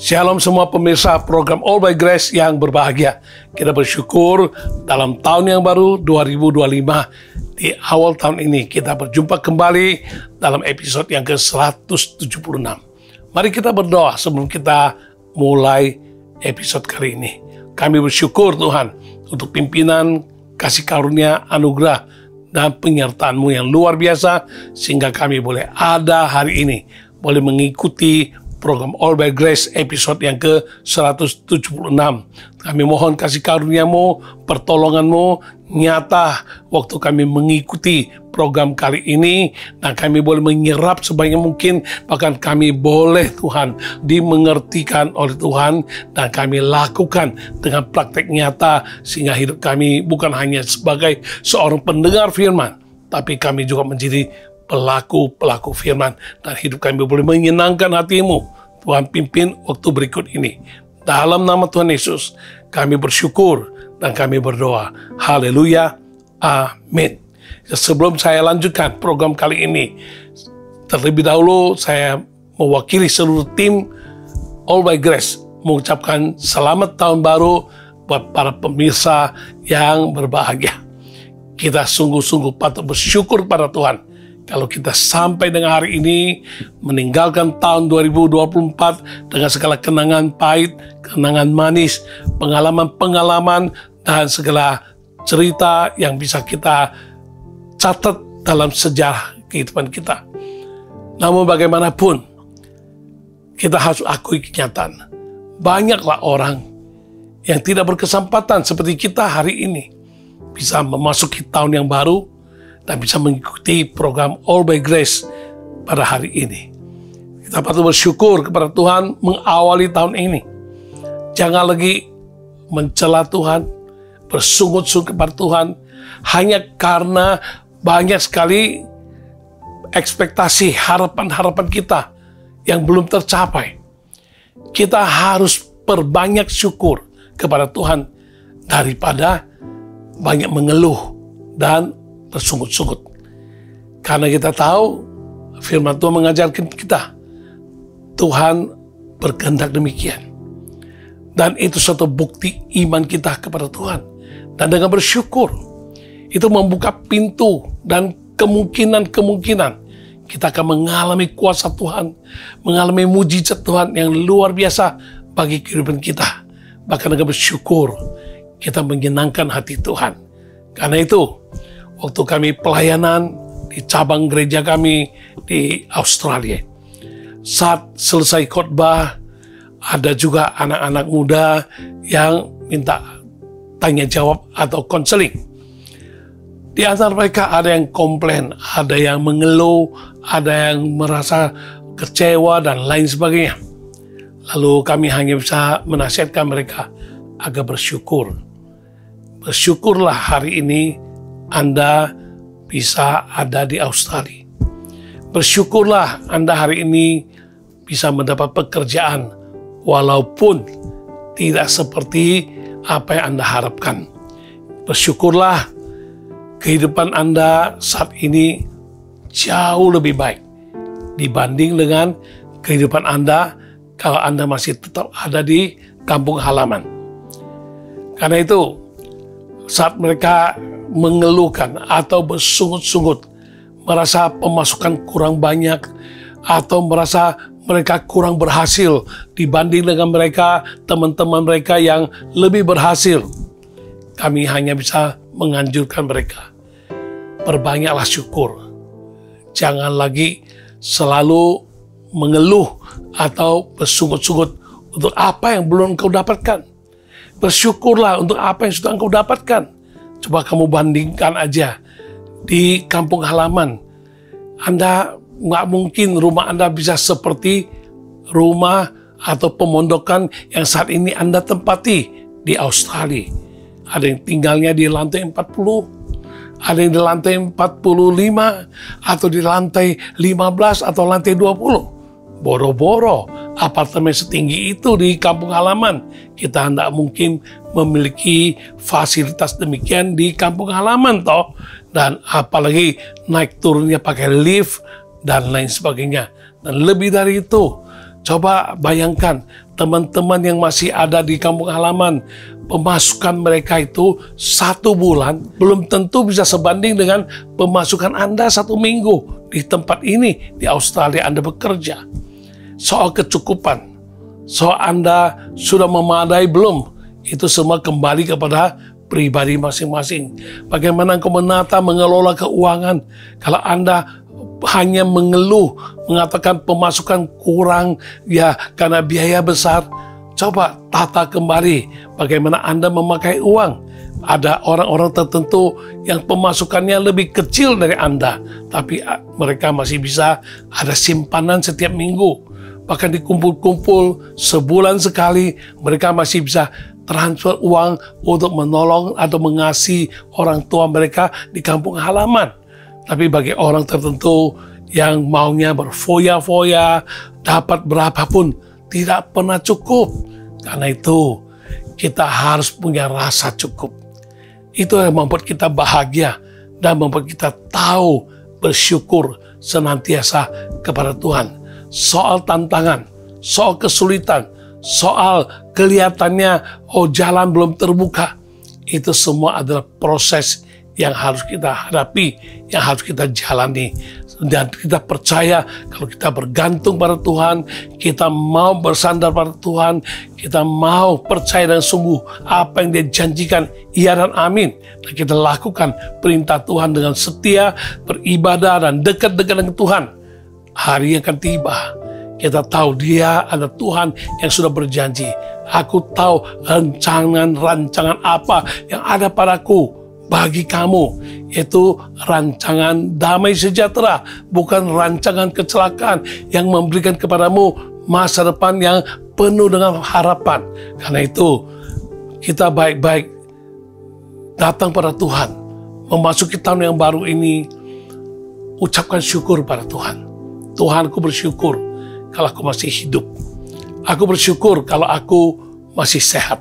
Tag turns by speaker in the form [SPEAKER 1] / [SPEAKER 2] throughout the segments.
[SPEAKER 1] Shalom semua pemirsa program All by Grace yang berbahagia. Kita bersyukur dalam tahun yang baru 2025. Di awal tahun ini kita berjumpa kembali dalam episode yang ke-176. Mari kita berdoa sebelum kita mulai episode kali ini. Kami bersyukur Tuhan untuk pimpinan, kasih karunia, anugerah, dan penyertaan-Mu yang luar biasa sehingga kami boleh ada hari ini, boleh mengikuti program All by Grace episode yang ke-176. Kami mohon kasih karunia-Mu, pertolongan-Mu nyata waktu kami mengikuti program kali ini, dan kami boleh menyerap sebanyak mungkin, bahkan kami boleh Tuhan dimengertikan oleh Tuhan, dan kami lakukan dengan praktek nyata sehingga hidup kami bukan hanya sebagai seorang pendengar firman, tapi kami juga menjadi pelaku firman, dan hidup kami boleh menyenangkan hati-Mu. Tuhan pimpin waktu berikut ini. Dalam nama Tuhan Yesus, kami bersyukur dan kami berdoa. Haleluya. Amin. Sebelum saya lanjutkan program kali ini, terlebih dahulu saya mewakili seluruh tim All by Grace mengucapkan selamat tahun baru buat para pemirsa yang berbahagia. Kita sungguh-sungguh patut bersyukur pada Tuhan kalau kita sampai dengan hari ini meninggalkan tahun 2024 dengan segala kenangan pahit, kenangan manis, pengalaman-pengalaman, dan segala cerita yang bisa kita catat dalam sejarah kehidupan kita. Namun bagaimanapun, kita harus akui kenyataan. Banyaklah orang yang tidak berkesempatan seperti kita hari ini bisa memasuki tahun yang baru dan bisa mengikuti program All by Grace pada hari ini. Kita patut bersyukur kepada Tuhan mengawali tahun ini. Jangan lagi mencela Tuhan, bersungut-sungut kepada Tuhan, hanya karena banyak sekali ekspektasi, harapan-harapan kita yang belum tercapai. Kita harus perbanyak syukur kepada Tuhan daripada banyak mengeluh dan bersungut-sungut. Karena kita tahu firman Tuhan mengajarkan kita, Tuhan berkehendak demikian. Dan itu suatu bukti iman kita kepada Tuhan. Dan dengan bersyukur, itu membuka pintu dan kemungkinan-kemungkinan kita akan mengalami kuasa Tuhan, mengalami mujizat Tuhan yang luar biasa bagi kehidupan kita. Bahkan dengan bersyukur, kita menyenangkan hati Tuhan. Karena itu, waktu kami pelayanan di cabang gereja kami di Australia, saat selesai khotbah, ada juga anak-anak muda yang minta tanya jawab atau konseling. Di antara mereka ada yang komplain, ada yang mengeluh, ada yang merasa kecewa, dan lain sebagainya. Lalu kami hanya bisa menasihatkan mereka agar bersyukur. Bersyukurlah hari ini Anda bisa ada di Australia. Bersyukurlah Anda hari ini bisa mendapat pekerjaan walaupun tidak seperti apa yang Anda harapkan. Bersyukurlah kehidupan Anda saat ini jauh lebih baik dibanding dengan kehidupan Anda kalau Anda masih tetap ada di kampung halaman. Karena itu, saat mereka mengeluhkan atau bersungut-sungut, merasa pemasukan kurang banyak, atau merasa mereka kurang berhasil dibanding dengan mereka, teman-teman mereka yang lebih berhasil, kami hanya bisa menganjurkan mereka, perbanyaklah syukur. Jangan lagi selalu mengeluh atau bersungut-sungut untuk apa yang belum kau dapatkan. Bersyukurlah untuk apa yang sudah engkau dapatkan. Coba kamu bandingkan aja di kampung halaman. Anda nggak mungkin rumah Anda bisa seperti rumah atau pemondokan yang saat ini Anda tempati di Australia. Ada yang tinggalnya di lantai 40, ada yang di lantai 45, atau di lantai 15 atau lantai 20. Boro-boro apartemen setinggi itu di kampung halaman. Kita tidak mungkin memiliki fasilitas demikian di kampung halaman toh. Dan apalagi naik turunnya pakai lift dan lain sebagainya. Dan lebih dari itu, Coba bayangkan teman-teman yang masih ada di kampung halaman, pemasukan mereka itu 1 bulan belum tentu bisa sebanding dengan pemasukan Anda 1 minggu di tempat ini di Australia Anda bekerja. Soal kecukupan, soal Anda sudah memadai belum, itu semua kembali kepada pribadi masing-masing. Bagaimana engkau menata mengelola keuangan kalau Anda hanya mengeluh, mengatakan pemasukan kurang ya karena biaya besar. Coba tata kembali bagaimana Anda memakai uang. Ada orang-orang tertentu yang pemasukannya lebih kecil dari Anda, tapi mereka masih bisa ada simpanan setiap minggu. Bahkan dikumpul-kumpul sebulan sekali, mereka masih bisa transfer uang untuk menolong atau mengasihi orang tua mereka di kampung halaman. Tapi bagi orang tertentu yang maunya berfoya-foya, dapat berapapun, tidak pernah cukup. Karena itu, kita harus punya rasa cukup. Itu yang membuat kita bahagia dan membuat kita tahu bersyukur senantiasa kepada Tuhan. Soal tantangan, soal kesulitan, soal kelihatannya jalan belum terbuka, itu semua adalah proses yang harus kita hadapi, yang harus kita jalani. Dan kita percaya kalau kita bergantung pada Tuhan, kita mau bersandar pada Tuhan, kita mau percaya dan sungguh apa yang Dia janjikan, iya dan amin. Dan kita lakukan perintah Tuhan dengan setia, beribadah dan dekat-dekat dengan Tuhan. Hari yang akan tiba, kita tahu Dia adalah Tuhan yang sudah berjanji. Aku tahu rancangan apa yang ada padaku bagi kamu, yaitu rancangan damai sejahtera, bukan rancangan kecelakaan yang memberikan kepadamu masa depan yang penuh dengan harapan. Karena itu, kita baik-baik datang pada Tuhan, memasuki tahun yang baru ini, ucapkan syukur pada Tuhan. Tuhan, aku bersyukur kalau aku masih hidup. Aku bersyukur kalau aku masih sehat.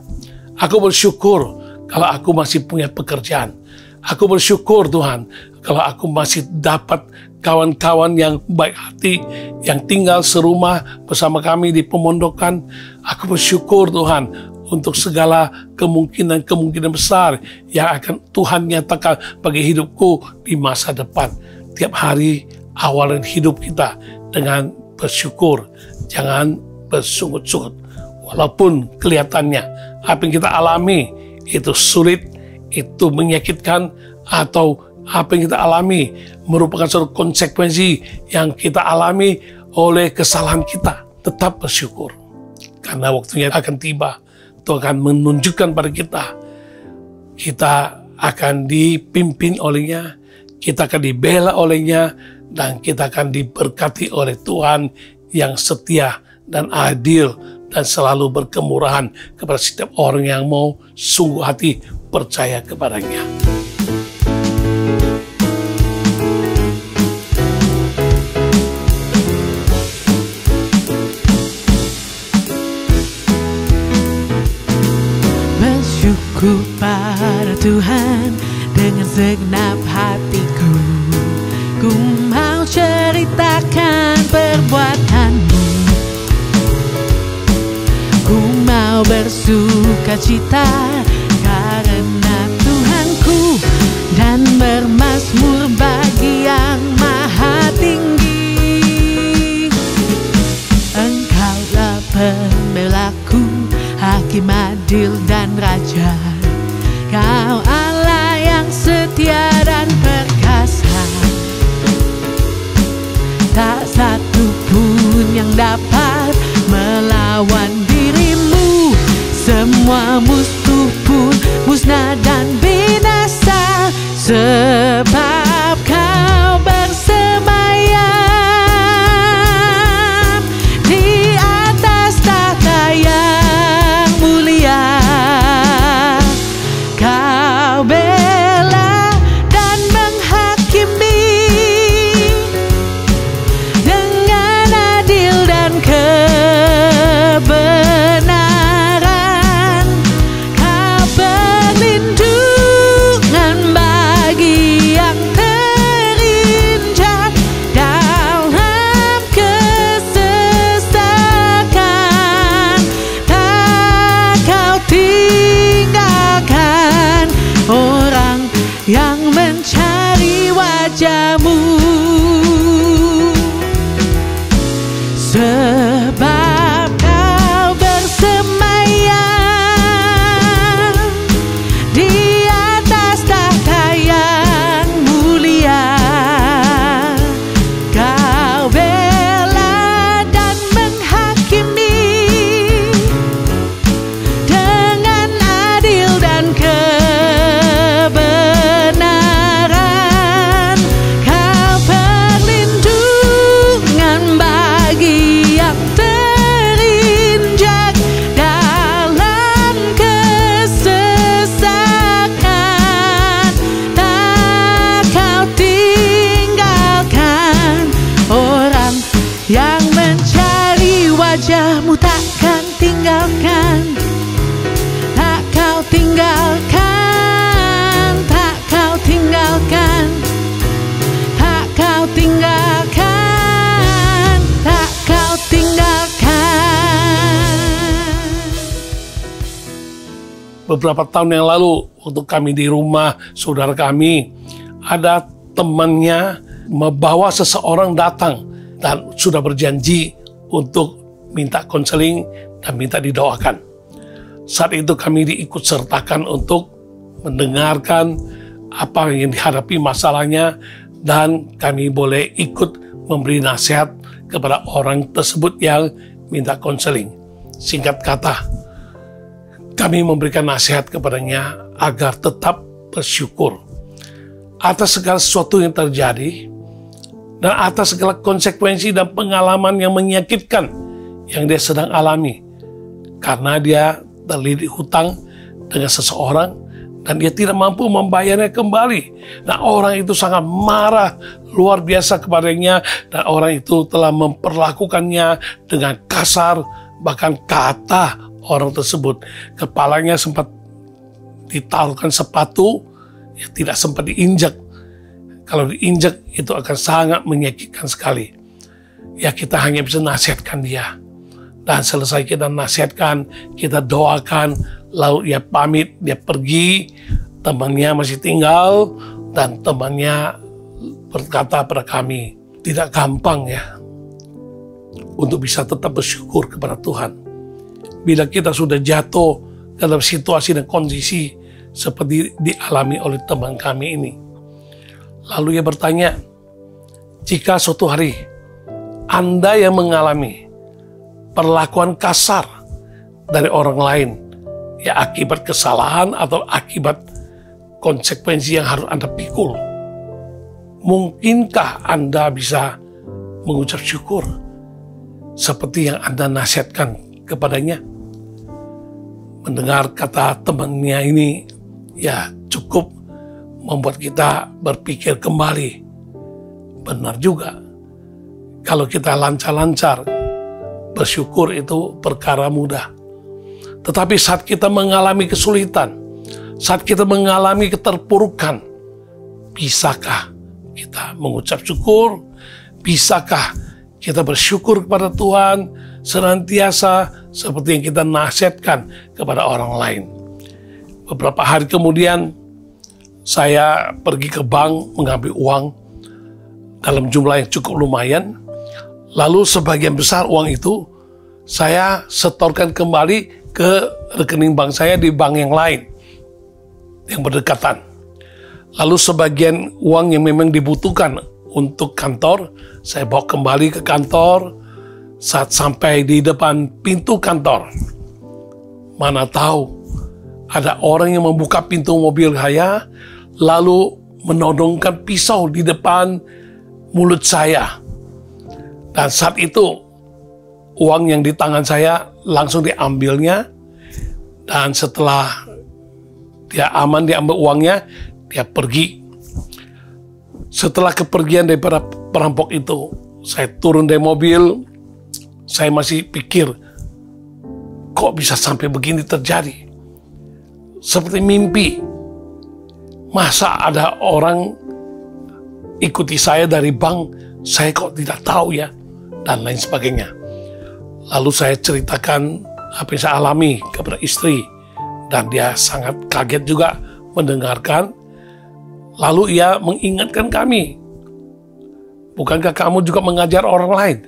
[SPEAKER 1] Aku bersyukur kalau aku masih punya pekerjaan. Aku bersyukur Tuhan kalau aku masih dapat kawan-kawan yang baik hati yang tinggal serumah bersama kami di pemondokan. Aku bersyukur Tuhan untuk segala kemungkinan besar yang akan Tuhan nyatakan bagi hidupku di masa depan. Tiap hari awalan hidup kita dengan bersyukur, jangan bersungut-sungut. Walaupun kelihatannya apa yang kita alami itu sulit, itu menyakitkan, atau apa yang kita alami merupakan suatu konsekuensi yang kita alami oleh kesalahan kita, tetap bersyukur. Karena waktunya akan tiba, Tuhan akan menunjukkan pada kita akan dipimpin olehnya, kita akan dibela olehnya, dan kita akan diberkati oleh Tuhan yang setia dan adil dan selalu berkemurahan kepada setiap orang yang mau sungguh hati percaya kepadanya.
[SPEAKER 2] Bersyukur pada Tuhan dengan segenap hatiku. Ku mau ceritakan perbuatan-Mu. Ku mau bersuka cita karena Tuhanku, dan bermazmur bagi Yang Maha Tinggi. Engkaulah pembelaku, hakim adil dan raja. Kau Allah yang setia dan perkasa. Tak satu pun yang dapat melawan dirimu. Semua musuh pun musnah dan binasa, sebab Kau bersemayam di atas tahta yang mulia. Kau bela dan menghakimi dengan adil dan kebenaran. Kau perlindungan bagi
[SPEAKER 1] beberapa tahun yang lalu, waktu kami di rumah saudara kami, ada temannya membawa seseorang datang dan sudah berjanji untuk minta konseling dan minta didoakan. Saat itu kami diikut sertakan untuk mendengarkan apa yang dihadapi masalahnya, dan kami boleh ikut memberi nasihat kepada orang tersebut yang minta konseling. Singkat kata, kami memberikan nasihat kepadanya agar tetap bersyukur atas segala sesuatu yang terjadi dan atas segala konsekuensi dan pengalaman yang menyakitkan yang dia sedang alami, karena dia terlilit hutang dengan seseorang dan dia tidak mampu membayarnya kembali. Nah, orang itu sangat marah luar biasa kepadanya, dan orang itu telah memperlakukannya dengan kasar, bahkan kata orang tersebut kepalanya sempat ditaruhkan sepatu, ya tidak sempat diinjak. Kalau diinjak itu akan sangat menyakitkan sekali. Ya, kita hanya bisa nasihatkan dia. Dan selesai kita nasihatkan, kita doakan, lalu dia pamit, dia pergi, temannya masih tinggal, dan temannya berkata pada kami, tidak gampang ya untuk bisa tetap bersyukur kepada Tuhan. Bila kita sudah jatuh dalam situasi dan kondisi seperti dialami oleh teman kami ini. Lalu ia bertanya, jika suatu hari Anda yang mengalami perlakuan kasar dari orang lain, ya akibat kesalahan atau akibat konsekuensi yang harus Anda pikul, mungkinkah Anda bisa mengucap syukur seperti yang Anda nasihatkan kepadanya? Mendengar kata temannya ini, ya cukup membuat kita berpikir kembali. Benar juga, kalau kita lancar-lancar, bersyukur itu perkara mudah. Tetapi saat kita mengalami kesulitan, saat kita mengalami keterpurukan, bisakah kita mengucap syukur? Bisakah kita bersyukur kepada Tuhan senantiasa seperti yang kita nasihatkan kepada orang lain? Beberapa hari kemudian, saya pergi ke bank mengambil uang dalam jumlah yang cukup lumayan. Lalu sebagian besar uang itu saya setorkan kembali ke rekening bank saya di bank yang lain yang berdekatan. Lalu sebagian uang yang memang dibutuhkan untuk kantor, saya bawa kembali ke kantor. Saat sampai di depan pintu kantor, mana tahu ada orang yang membuka pintu mobil saya, lalu menodongkan pisau di depan mulut saya. Dan saat itu uang yang di tangan saya langsung diambilnya, dan setelah dia aman diambil uangnya, dia pergi. Setelah kepergian daripada perampok itu, saya turun dari mobil. Saya masih pikir, kok bisa sampai begini terjadi? Seperti mimpi. Masa ada orang ikuti saya dari bank, saya kok tidak tahu ya, dan lain sebagainya. Lalu saya ceritakan apa yang saya alami kepada istri, dan dia sangat kaget juga mendengarkan. Lalu ia mengingatkan kami, bukankah kamu juga mengajar orang lain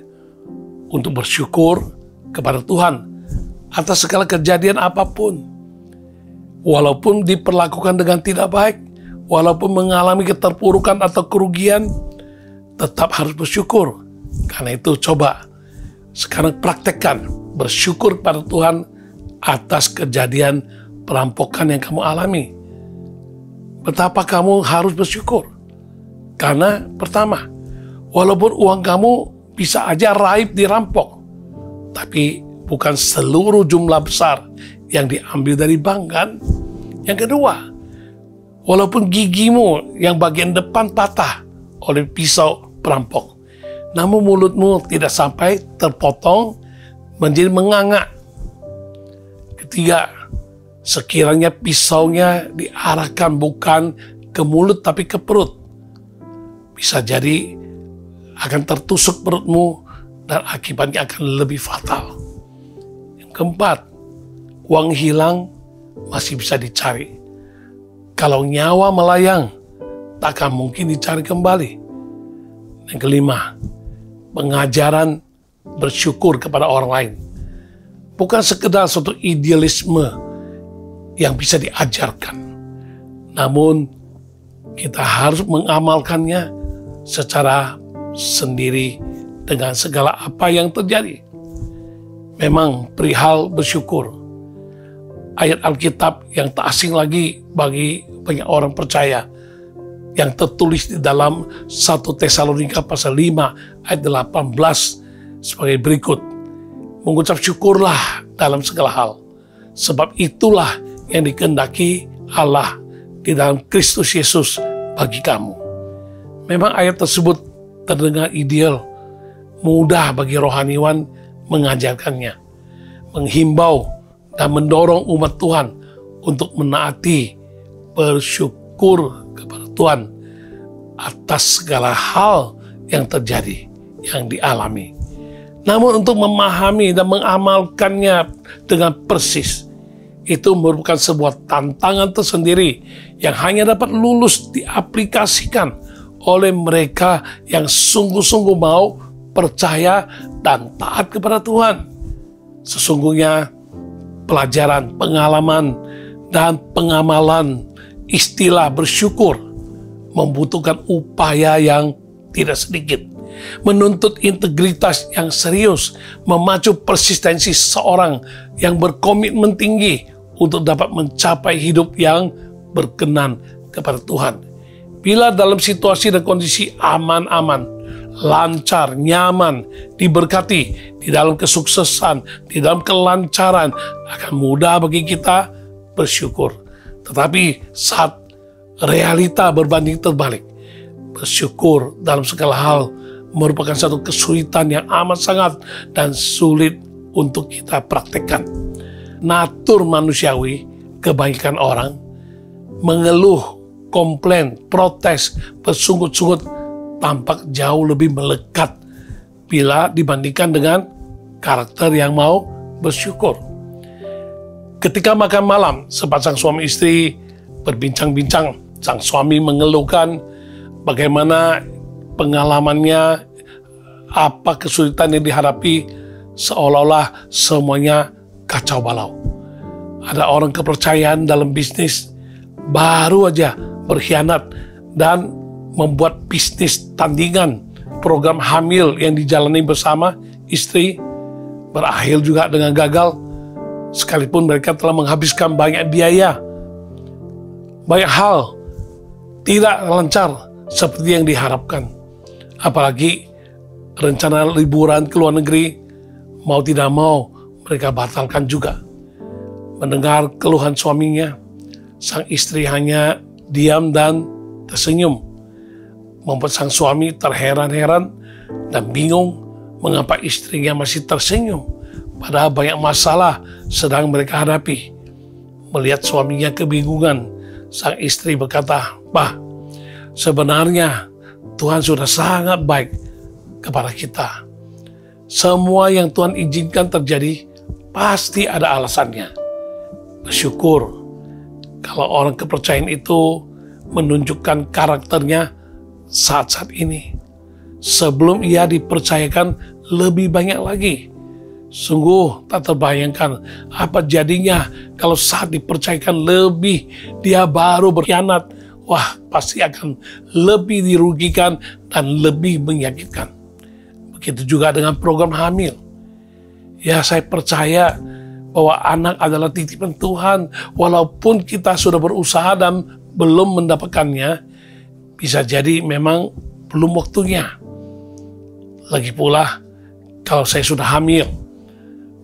[SPEAKER 1] untuk bersyukur kepada Tuhan atas segala kejadian apapun? Walaupun diperlakukan dengan tidak baik, walaupun mengalami keterpurukan atau kerugian, tetap harus bersyukur. Karena itu coba sekarang praktekkan bersyukur kepada Tuhan atas kejadian perampokan yang kamu alami. Betapa kamu harus bersyukur. Karena pertama, walaupun uang kamu bisa aja raib dirampok, tapi bukan seluruh jumlah besar yang diambil dari bank kan? Yang kedua, walaupun gigimu yang bagian depan patah oleh pisau perampok, namun mulutmu tidak sampai terpotong menjadi menganga. Ketiga, sekiranya pisaunya diarahkan bukan ke mulut tapi ke perut, bisa jadi akan tertusuk perutmu dan akibatnya akan lebih fatal. Yang keempat, uang hilang masih bisa dicari. Kalau nyawa melayang, takkan mungkin dicari kembali. Yang kelima, pengajaran bersyukur kepada orang lain. Bukan sekedar suatu idealisme yang bisa diajarkan, namun kita harus mengamalkannya secara sendiri dengan segala apa yang terjadi. Memang perihal bersyukur, ayat Alkitab yang tak asing lagi bagi banyak orang percaya, yang tertulis di dalam 1 Tesalonika pasal 5 ayat 18 sebagai berikut. Mengucap syukurlah dalam segala hal, sebab itulah yang dikehendaki Allah di dalam Kristus Yesus bagi kamu. Memang ayat tersebut terdengar ideal, mudah bagi rohaniwan mengajarkannya, menghimbau dan mendorong umat Tuhan untuk menaati, bersyukur kepada Tuhan atas segala hal yang terjadi, yang dialami. Namun untuk memahami dan mengamalkannya dengan persis, itu merupakan sebuah tantangan tersendiri yang hanya dapat lulus diaplikasikan oleh mereka yang sungguh-sungguh mau percaya dan taat kepada Tuhan. Sesungguhnya pelajaran, pengalaman, dan pengamalan istilah bersyukur membutuhkan upaya yang tidak sedikit, menuntut integritas yang serius, memacu persistensi seorang yang berkomitmen tinggi untuk dapat mencapai hidup yang berkenan kepada Tuhan. Bila dalam situasi dan kondisi aman-aman, lancar, nyaman, diberkati, di dalam kesuksesan, di dalam kelancaran, akan mudah bagi kita bersyukur. Tetapi saat realita berbanding terbalik, bersyukur dalam segala hal merupakan satu kesulitan yang amat sangat dan sulit untuk kita praktekkan. Natur manusiawi, kebanyakan orang mengeluh, komplain, protes, bersungut-sungut tampak jauh lebih melekat bila dibandingkan dengan karakter yang mau bersyukur. Ketika makan malam, sepasang suami istri berbincang-bincang. Sang suami mengeluhkan bagaimana pengalamannya, apa kesulitan yang dihadapi, seolah-olah semuanya kacau balau. Ada orang kepercayaan dalam bisnis baru aja berkhianat dan membuat bisnis tandingan program hamil yang dijalani bersama istri berakhir juga dengan gagal, sekalipun mereka telah menghabiskan banyak biaya. Banyak hal tidak lancar seperti yang diharapkan. Apalagi rencana liburan ke luar negeri, mau tidak mau mereka batalkan juga. Mendengar keluhan suaminya, sang istri hanya diam dan tersenyum, membuat sang suami terheran-heran dan bingung mengapa istrinya masih tersenyum, padahal banyak masalah sedang mereka hadapi. Melihat suaminya kebingungan, sang istri berkata, "Pak, sebenarnya Tuhan sudah sangat baik kepada kita. Semua yang Tuhan izinkan terjadi pasti ada alasannya." Bersyukur kalau orang kepercayaan itu menunjukkan karakternya saat-saat ini, sebelum ia dipercayakan lebih banyak lagi. Sungguh tak terbayangkan apa jadinya kalau saat dipercayakan lebih dia baru berkhianat. Wah, pasti akan lebih dirugikan dan lebih menyakitkan. Begitu juga dengan program hamil. Ya, saya percaya bahwa anak adalah titipan Tuhan. Walaupun kita sudah berusaha dan belum mendapatkannya, bisa jadi memang belum waktunya. Lagi pula, kalau saya sudah hamil,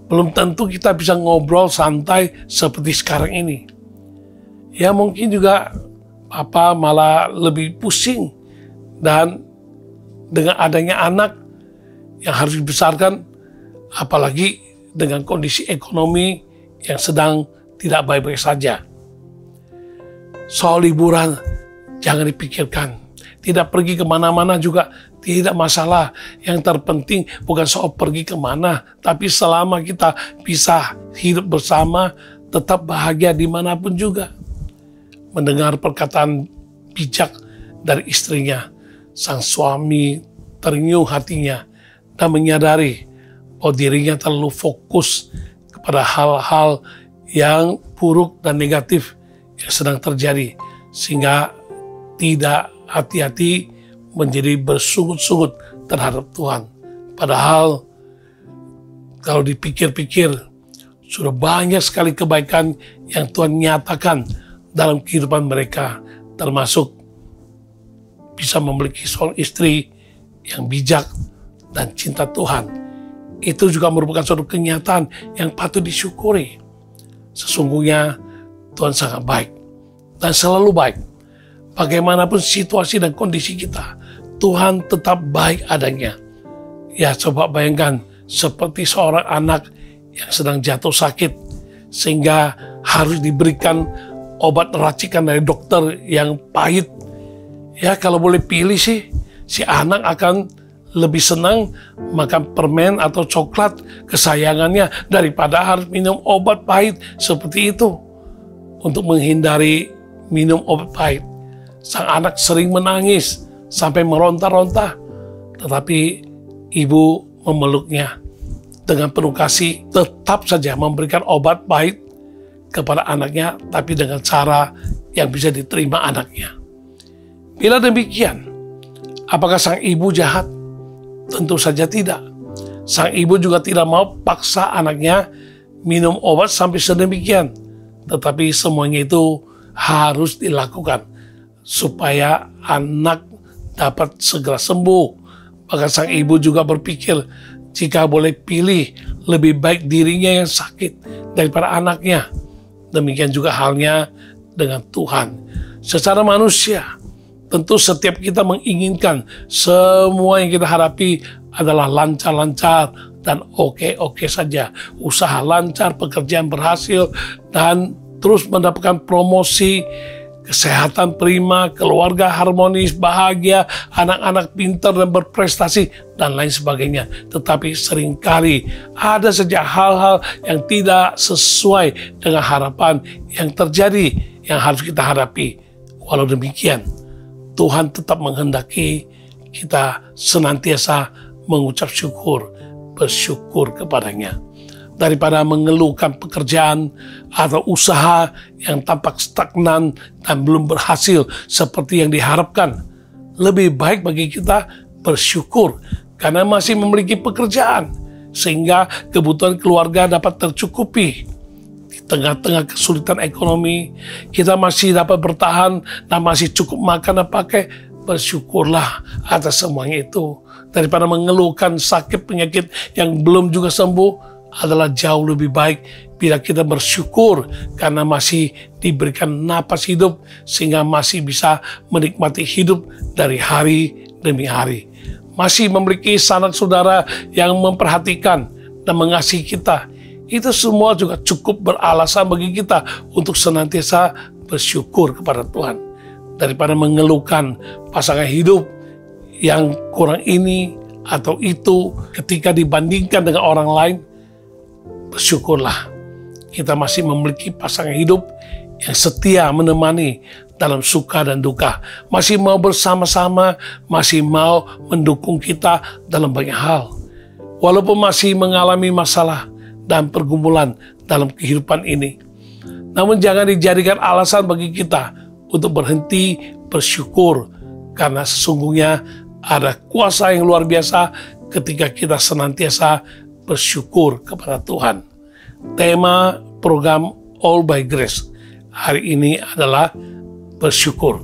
[SPEAKER 1] belum tentu kita bisa ngobrol santai seperti sekarang ini. Ya, mungkin juga Papa malah lebih pusing. Dan dengan adanya anak yang harus dibesarkan, apalagi dengan kondisi ekonomi yang sedang tidak baik-baik saja. Soal liburan, jangan dipikirkan. Tidak pergi kemana-mana juga tidak masalah. Yang terpenting bukan soal pergi kemana, tapi selama kita bisa hidup bersama, tetap bahagia dimanapun juga. Mendengar perkataan bijak dari istrinya, sang suami terenyuh hatinya dan menyadari bahwa dirinya terlalu fokus kepada hal-hal yang buruk dan negatif yang sedang terjadi, sehingga tidak hati-hati menjadi bersungut-sungut terhadap Tuhan. Padahal kalau dipikir-pikir, sudah banyak sekali kebaikan yang Tuhan nyatakan dalam kehidupan mereka, termasuk bisa memiliki seorang istri yang bijak dan cinta Tuhan. Itu juga merupakan suatu kenyataan yang patut disyukuri. Sesungguhnya Tuhan sangat baik dan selalu baik. Bagaimanapun situasi dan kondisi kita, Tuhan tetap baik adanya. Ya, coba bayangkan seperti seorang anak yang sedang jatuh sakit sehingga harus diberikan obat racikan dari dokter yang pahit. Ya, kalau boleh pilih sih, si anak akan lebih senang makan permen atau coklat kesayangannya daripada harus minum obat pahit seperti itu. Untuk menghindari minum obat pahit, sang anak sering menangis sampai meronta-ronta, tetapi ibu memeluknya dengan penuh kasih, tetap saja memberikan obat pahit kepada anaknya, tapi dengan cara yang bisa diterima anaknya. Bila demikian, apakah sang ibu jahat? Tentu saja tidak. Sang ibu juga tidak mau paksa anaknya minum obat sampai sedemikian. Tetapi semuanya itu harus dilakukan supaya anak dapat segera sembuh. Bahkan sang ibu juga berpikir, jika boleh pilih, lebih baik dirinya yang sakit daripada anaknya. Demikian juga halnya dengan Tuhan. Secara manusia, tentu setiap kita menginginkan semua yang kita hadapi adalah lancar-lancar dan oke-oke saja. Usaha lancar, pekerjaan berhasil, dan terus mendapatkan promosi, kesehatan prima, keluarga harmonis, bahagia, anak-anak pintar dan berprestasi, dan lain sebagainya. Tetapi seringkali ada saja hal-hal yang tidak sesuai dengan harapan yang terjadi, yang harus kita hadapi. Walau demikian, Tuhan tetap menghendaki kita senantiasa mengucap syukur, bersyukur kepadanya. Daripada mengeluhkan pekerjaan atau usaha yang tampak stagnan dan belum berhasil seperti yang diharapkan, lebih baik bagi kita bersyukur karena masih memiliki pekerjaan, sehingga kebutuhan keluarga dapat tercukupi. Di tengah-tengah kesulitan ekonomi, kita masih dapat bertahan dan masih cukup makan dan pakai. Bersyukurlah atas semuanya itu. Daripada mengeluhkan sakit penyakit yang belum juga sembuh, adalah jauh lebih baik bila kita bersyukur karena masih diberikan napas hidup, sehingga masih bisa menikmati hidup dari hari demi hari. Masih memiliki sanak saudara yang memperhatikan dan mengasihi kita. Itu semua juga cukup beralasan bagi kita untuk senantiasa bersyukur kepada Tuhan. Daripada mengeluhkan pasangan hidup yang kurang ini atau itu ketika dibandingkan dengan orang lain, bersyukurlah kita masih memiliki pasangan hidup yang setia menemani dalam suka dan duka, masih mau bersama-sama, masih mau mendukung kita dalam banyak hal. Walaupun masih mengalami masalah dan pergumulan dalam kehidupan ini, namun jangan dijadikan alasan bagi kita untuk berhenti bersyukur, karena sesungguhnya ada kuasa yang luar biasa ketika kita senantiasa bersyukur kepada Tuhan. Tema program All by Grace hari ini adalah bersyukur.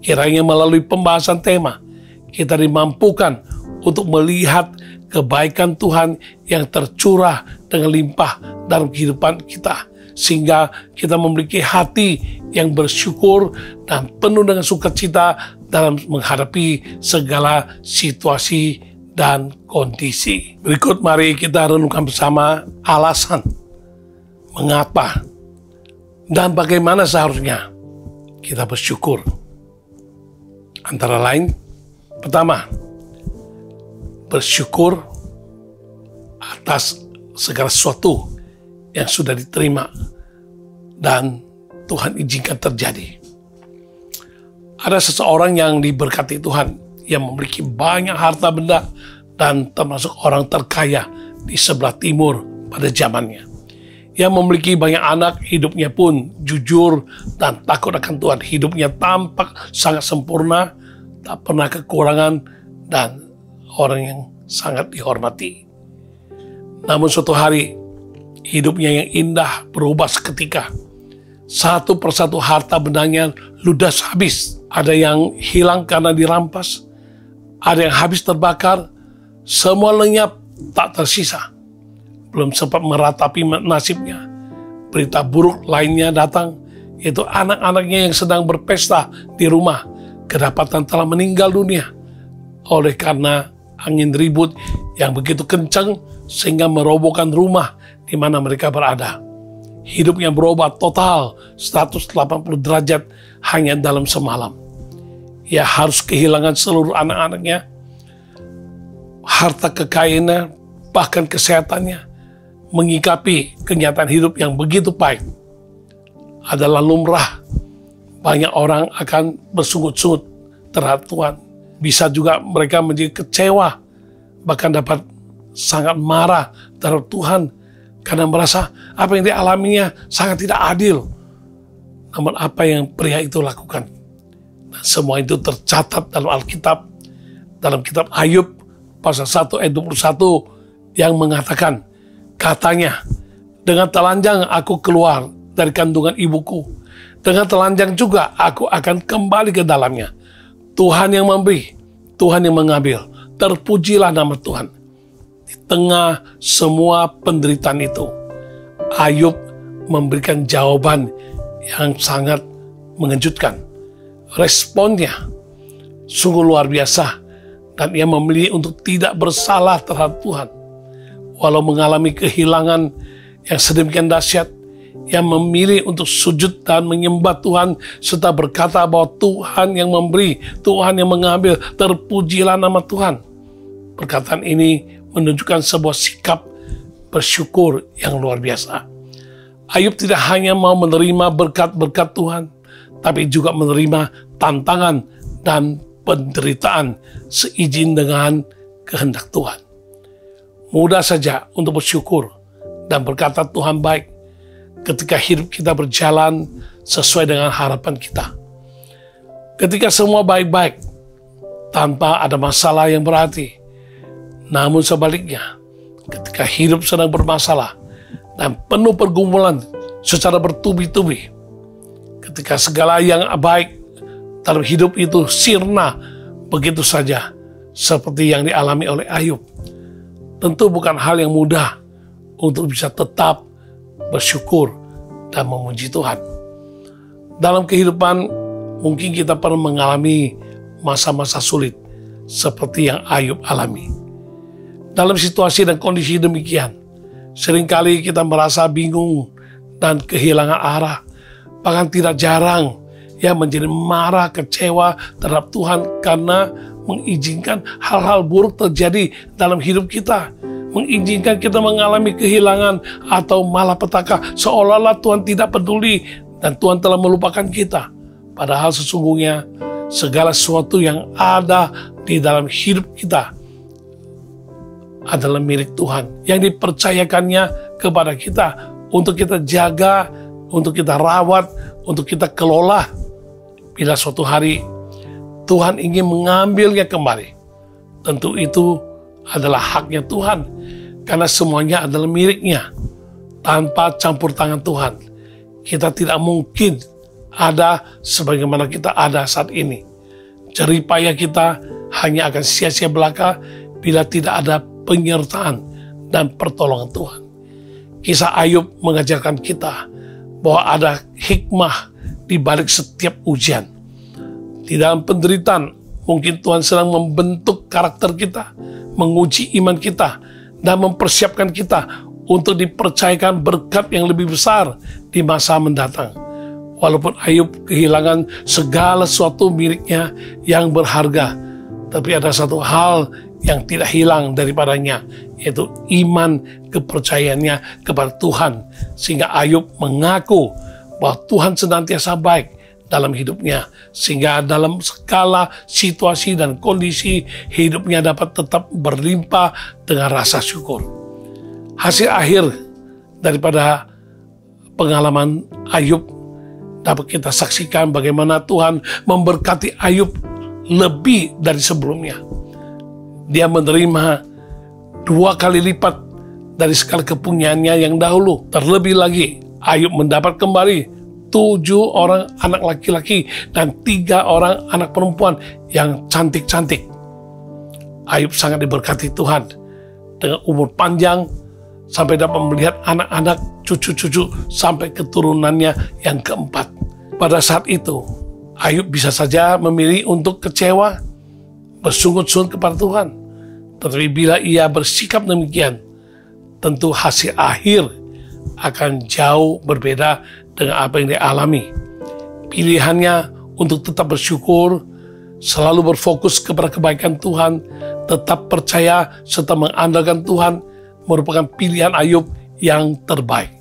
[SPEAKER 1] Kiranya melalui pembahasan tema, kita dimampukan untuk melihat kebaikan Tuhan yang tercurah dengan limpah dalam kehidupan kita, sehingga kita memiliki hati yang bersyukur dan penuh dengan sukacita dalam menghadapi segala situasi dan kondisi. Berikut mari kita renungkan bersama alasan mengapa dan bagaimana seharusnya kita bersyukur. Antara lain, pertama, bersyukur atas segala sesuatu yang sudah diterima dan Tuhan izinkan terjadi. Ada seseorang yang diberkati Tuhan, yang memiliki banyak harta benda dan termasuk orang terkaya di sebelah timur pada zamannya. Yang memiliki banyak anak, hidupnya pun jujur dan takut akan Tuhan. Hidupnya tampak sangat sempurna, tak pernah kekurangan, dan orang yang sangat dihormati. Namun suatu hari, hidupnya yang indah berubah seketika. Satu persatu harta bendanya ludas habis. Ada yang hilang karena dirampas, ada yang habis terbakar, semua lenyap tak tersisa. Belum sempat meratapi nasibnya, berita buruk lainnya datang, yaitu anak-anaknya yang sedang berpesta di rumah kedapatan telah meninggal dunia oleh karena angin ribut yang begitu kencang sehingga merobohkan rumah di mana mereka berada. Hidupnya berubah total 180 derajat hanya dalam semalam. Ia harus kehilangan seluruh anak-anaknya, harta kekayaannya, bahkan kesehatannya. Mengikapi kenyataan hidup yang begitu pahit adalah lumrah. Banyak orang akan bersungut-sungut terhadap Tuhan. Bisa juga mereka menjadi kecewa, bahkan dapat sangat marah terhadap Tuhan karena merasa apa yang dialaminya sangat tidak adil. Namun apa yang pria itu lakukan, dan semua itu tercatat dalam Alkitab, dalam kitab Ayub pasal 1 ayat 21 yang mengatakan, katanya, dengan telanjang aku keluar dari kandungan ibuku, dengan telanjang juga aku akan kembali ke dalamnya. Tuhan yang memberi, Tuhan yang mengambil, terpujilah nama Tuhan. Di tengah semua penderitaan itu, Ayub memberikan jawaban yang sangat mengejutkan. Responnya sungguh luar biasa, dan ia memilih untuk tidak bersalah terhadap Tuhan. Walau mengalami kehilangan yang sedemikian dahsyat, ia memilih untuk sujud dan menyembah Tuhan serta berkata bahwa Tuhan yang memberi, Tuhan yang mengambil, terpujilah nama Tuhan. Perkataan ini menunjukkan sebuah sikap bersyukur yang luar biasa. Ayub tidak hanya mau menerima berkat-berkat Tuhan, tapi juga menerima tantangan dan penderitaan seizin dengan kehendak Tuhan. Mudah saja untuk bersyukur dan berkata Tuhan baik ketika hidup kita berjalan sesuai dengan harapan kita. Ketika semua baik-baik, tanpa ada masalah yang berarti. Namun sebaliknya, ketika hidup sedang bermasalah dan penuh pergumulan secara bertubi-tubi, ketika segala yang baik dalam hidup itu sirna begitu saja seperti yang dialami oleh Ayub, tentu bukan hal yang mudah untuk bisa tetap bersyukur dan memuji Tuhan. Dalam kehidupan mungkin kita pernah mengalami masa-masa sulit seperti yang Ayub alami. Dalam situasi dan kondisi demikian, seringkali kita merasa bingung dan kehilangan arah. Bahkan tidak jarang menjadi marah, kecewa terhadap Tuhan karena mengizinkan hal-hal buruk terjadi dalam hidup kita. Mengizinkan kita mengalami kehilangan atau malapetaka, seolah-olah Tuhan tidak peduli dan Tuhan telah melupakan kita. Padahal sesungguhnya segala sesuatu yang ada di dalam hidup kita adalah milik Tuhan, yang dipercayakannya kepada kita untuk kita jaga, untuk kita rawat, untuk kita kelola. Bila suatu hari Tuhan ingin mengambilnya kembali, tentu itu adalah haknya Tuhan, karena semuanya adalah miliknya. Tanpa campur tangan Tuhan, kita tidak mungkin ada sebagaimana kita ada saat ini. Jerih payah kita hanya akan sia-sia belaka bila tidak ada penyertaan dan pertolongan Tuhan. Kisah Ayub mengajarkan kita bahwa ada hikmah di balik setiap ujian. Di dalam penderitaan, mungkin Tuhan sedang membentuk karakter kita, menguji iman kita, dan mempersiapkan kita untuk dipercayakan berkat yang lebih besar di masa mendatang. Walaupun Ayub kehilangan segala sesuatu miliknya yang berharga, tapi ada satu hal yang tidak hilang daripadanya, yaitu iman kepercayaannya kepada Tuhan. Sehingga Ayub mengaku bahwa Tuhan senantiasa baik dalam hidupnya, sehingga dalam segala situasi dan kondisi hidupnya dapat tetap berlimpah dengan rasa syukur. Hasil akhir daripada pengalaman Ayub dapat kita saksikan bagaimana Tuhan memberkati Ayub lebih dari sebelumnya. Dia menerima 2 kali lipat dari segala kepunyaannya yang dahulu. Terlebih lagi, Ayub mendapat kembali 7 orang anak laki-laki dan 3 orang anak perempuan yang cantik-cantik. Ayub sangat diberkati Tuhan dengan umur panjang sampai dapat melihat anak-anak, cucu-cucu sampai keturunannya yang keempat. Pada saat itu, Ayub bisa saja memilih untuk kecewa, bersungut-sungut kepada Tuhan. Tetapi bila ia bersikap demikian, tentu hasil akhir akan jauh berbeda dengan apa yang dia alami. Pilihannya untuk tetap bersyukur, selalu berfokus kepada kebaikan Tuhan, tetap percaya serta mengandalkan Tuhan merupakan pilihan Ayub yang terbaik.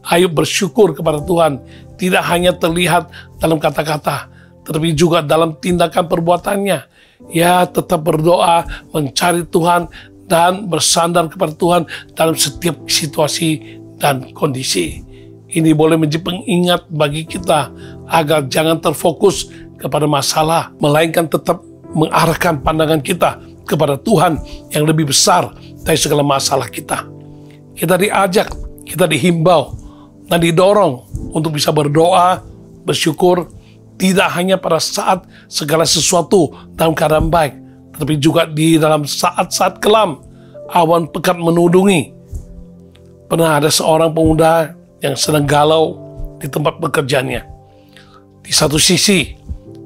[SPEAKER 1] Ayub bersyukur kepada Tuhan tidak hanya terlihat dalam kata-kata, tetapi juga dalam tindakan perbuatannya. Ia tetap berdoa, mencari Tuhan, dan bersandar kepada Tuhan dalam setiap situasi dan kondisi. Ini boleh menjadi pengingat bagi kita agar jangan terfokus kepada masalah, melainkan tetap mengarahkan pandangan kita kepada Tuhan yang lebih besar dari segala masalah kita. Kita diajak, kita dihimbau, dan didorong untuk bisa berdoa, bersyukur, tidak hanya pada saat segala sesuatu dalam keadaan baik, tetapi juga di dalam saat-saat kelam, awan pekat menudungi. Pernah ada seorang pemuda yang sedang galau di tempat pekerjaannya. Di satu sisi,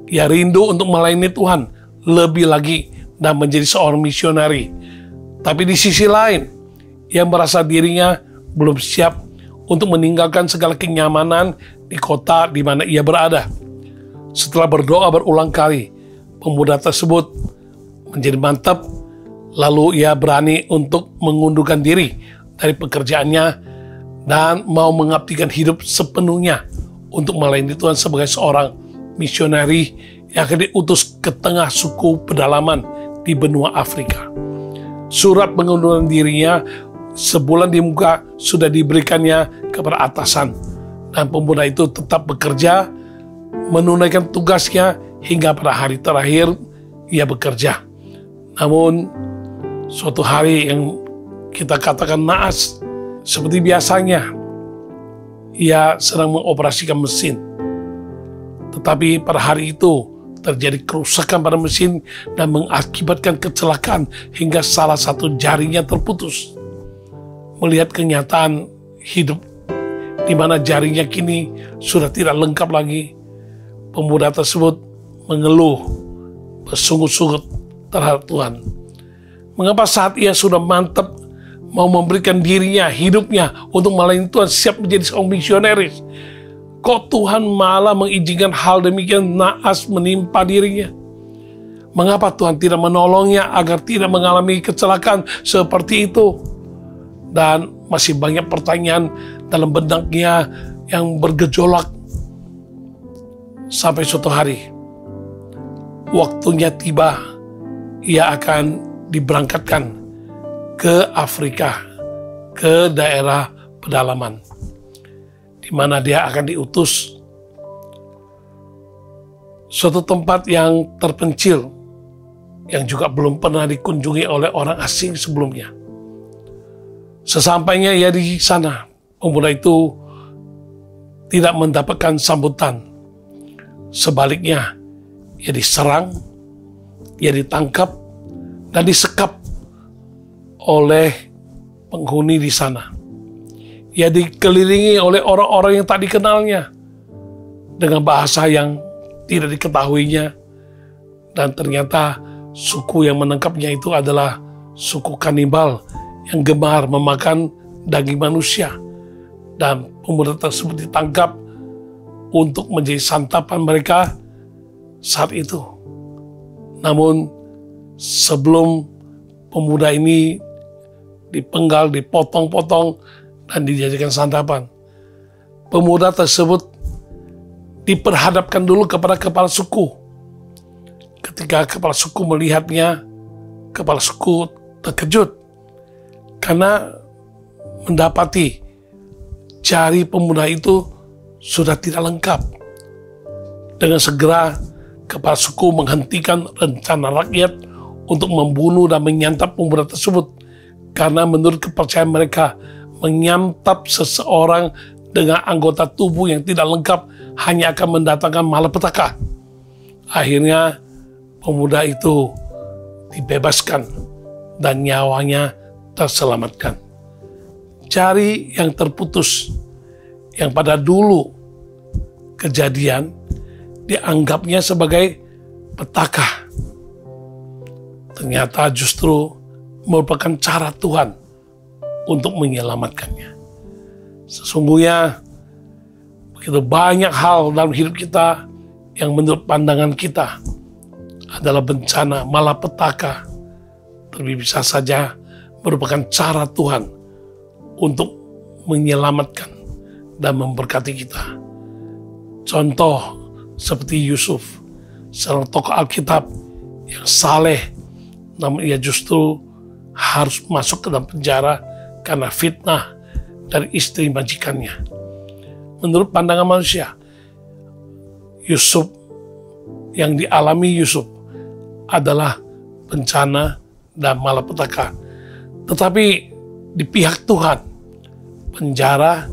[SPEAKER 1] ia rindu untuk melayani Tuhan lebih lagi dan menjadi seorang misionari. Tapi di sisi lain, ia merasa dirinya belum siap untuk meninggalkan segala kenyamanan di kota di mana ia berada. Setelah berdoa berulang kali, pemuda tersebut menjadi mantap, lalu ia berani untuk mengundurkan diri dari pekerjaannya dan mau mengabdikan hidup sepenuhnya untuk melayani Tuhan sebagai seorang misionari yang akan diutus ke tengah suku pedalaman di benua Afrika. Surat pengunduran dirinya sebulan di muka sudah diberikannya kepada atasan, dan pemuda itu tetap bekerja, menunaikan tugasnya hingga pada hari terakhir ia bekerja. Namun suatu hari yang kita katakan naas, seperti biasanya ia sedang mengoperasikan mesin. Tetapi pada hari itu terjadi kerusakan pada mesin dan mengakibatkan kecelakaan hingga salah satu jarinya terputus. Melihat kenyataan hidup di mana jarinya kini sudah tidak lengkap lagi, pemuda tersebut mengeluh, bersungut-sungut terhadap Tuhan. Mengapa saat ia sudah mantap mau memberikan dirinya, hidupnya untuk melayani Tuhan, siap menjadi seorang misionaris, kok Tuhan malah mengizinkan hal demikian naas menimpa dirinya? Mengapa Tuhan tidak menolongnya agar tidak mengalami kecelakaan seperti itu? Dan masih banyak pertanyaan dalam benaknya yang bergejolak. Sampai suatu hari, waktunya tiba, ia akan diberangkatkan ke Afrika, ke daerah pedalaman, di mana dia akan diutus suatu tempat yang terpencil, yang juga belum pernah dikunjungi oleh orang asing sebelumnya. Sesampainya ia di sana, pemuda itu tidak mendapatkan sambutan. Sebaliknya, ia diserang, ia ditangkap, dan disekap oleh penghuni di sana. Ia dikelilingi oleh orang-orang yang tak dikenalnya dengan bahasa yang tidak diketahuinya, dan ternyata suku yang menangkapnya itu adalah suku kanibal yang gemar memakan daging manusia, dan pemuda tersebut ditangkap untuk menjadi santapan mereka saat itu. Namun sebelum pemuda ini dipenggal, dipotong-potong, dan dijadikan santapan, pemuda tersebut diperhadapkan dulu kepada kepala suku. Ketika kepala suku melihatnya, kepala suku terkejut karena mendapati jari pemuda itu sudah tidak lengkap. Dengan segera kepala suku menghentikan rencana rakyat untuk membunuh dan menyantap pemuda tersebut, karena menurut kepercayaan mereka, menyantap seseorang dengan anggota tubuh yang tidak lengkap hanya akan mendatangkan malapetaka. Akhirnya pemuda itu dibebaskan dan nyawanya terselamatkan. Jari yang terputus, yang pada dulu kejadian dianggapnya sebagai petaka, ternyata justru merupakan cara Tuhan untuk menyelamatkannya. Sesungguhnya begitu banyak hal dalam hidup kita yang menurut pandangan kita adalah bencana, malapetaka, tapi bisa saja merupakan cara Tuhan untuk menyelamatkan dan memberkati kita. Contoh seperti Yusuf, seorang tokoh Alkitab yang saleh, namun ia justru harus masuk ke dalam penjara karena fitnah dari istri majikannya. Menurut pandangan manusia, Yusuf, yang dialami Yusuf adalah bencana dan malapetaka. Tetapi di pihak Tuhan, penjara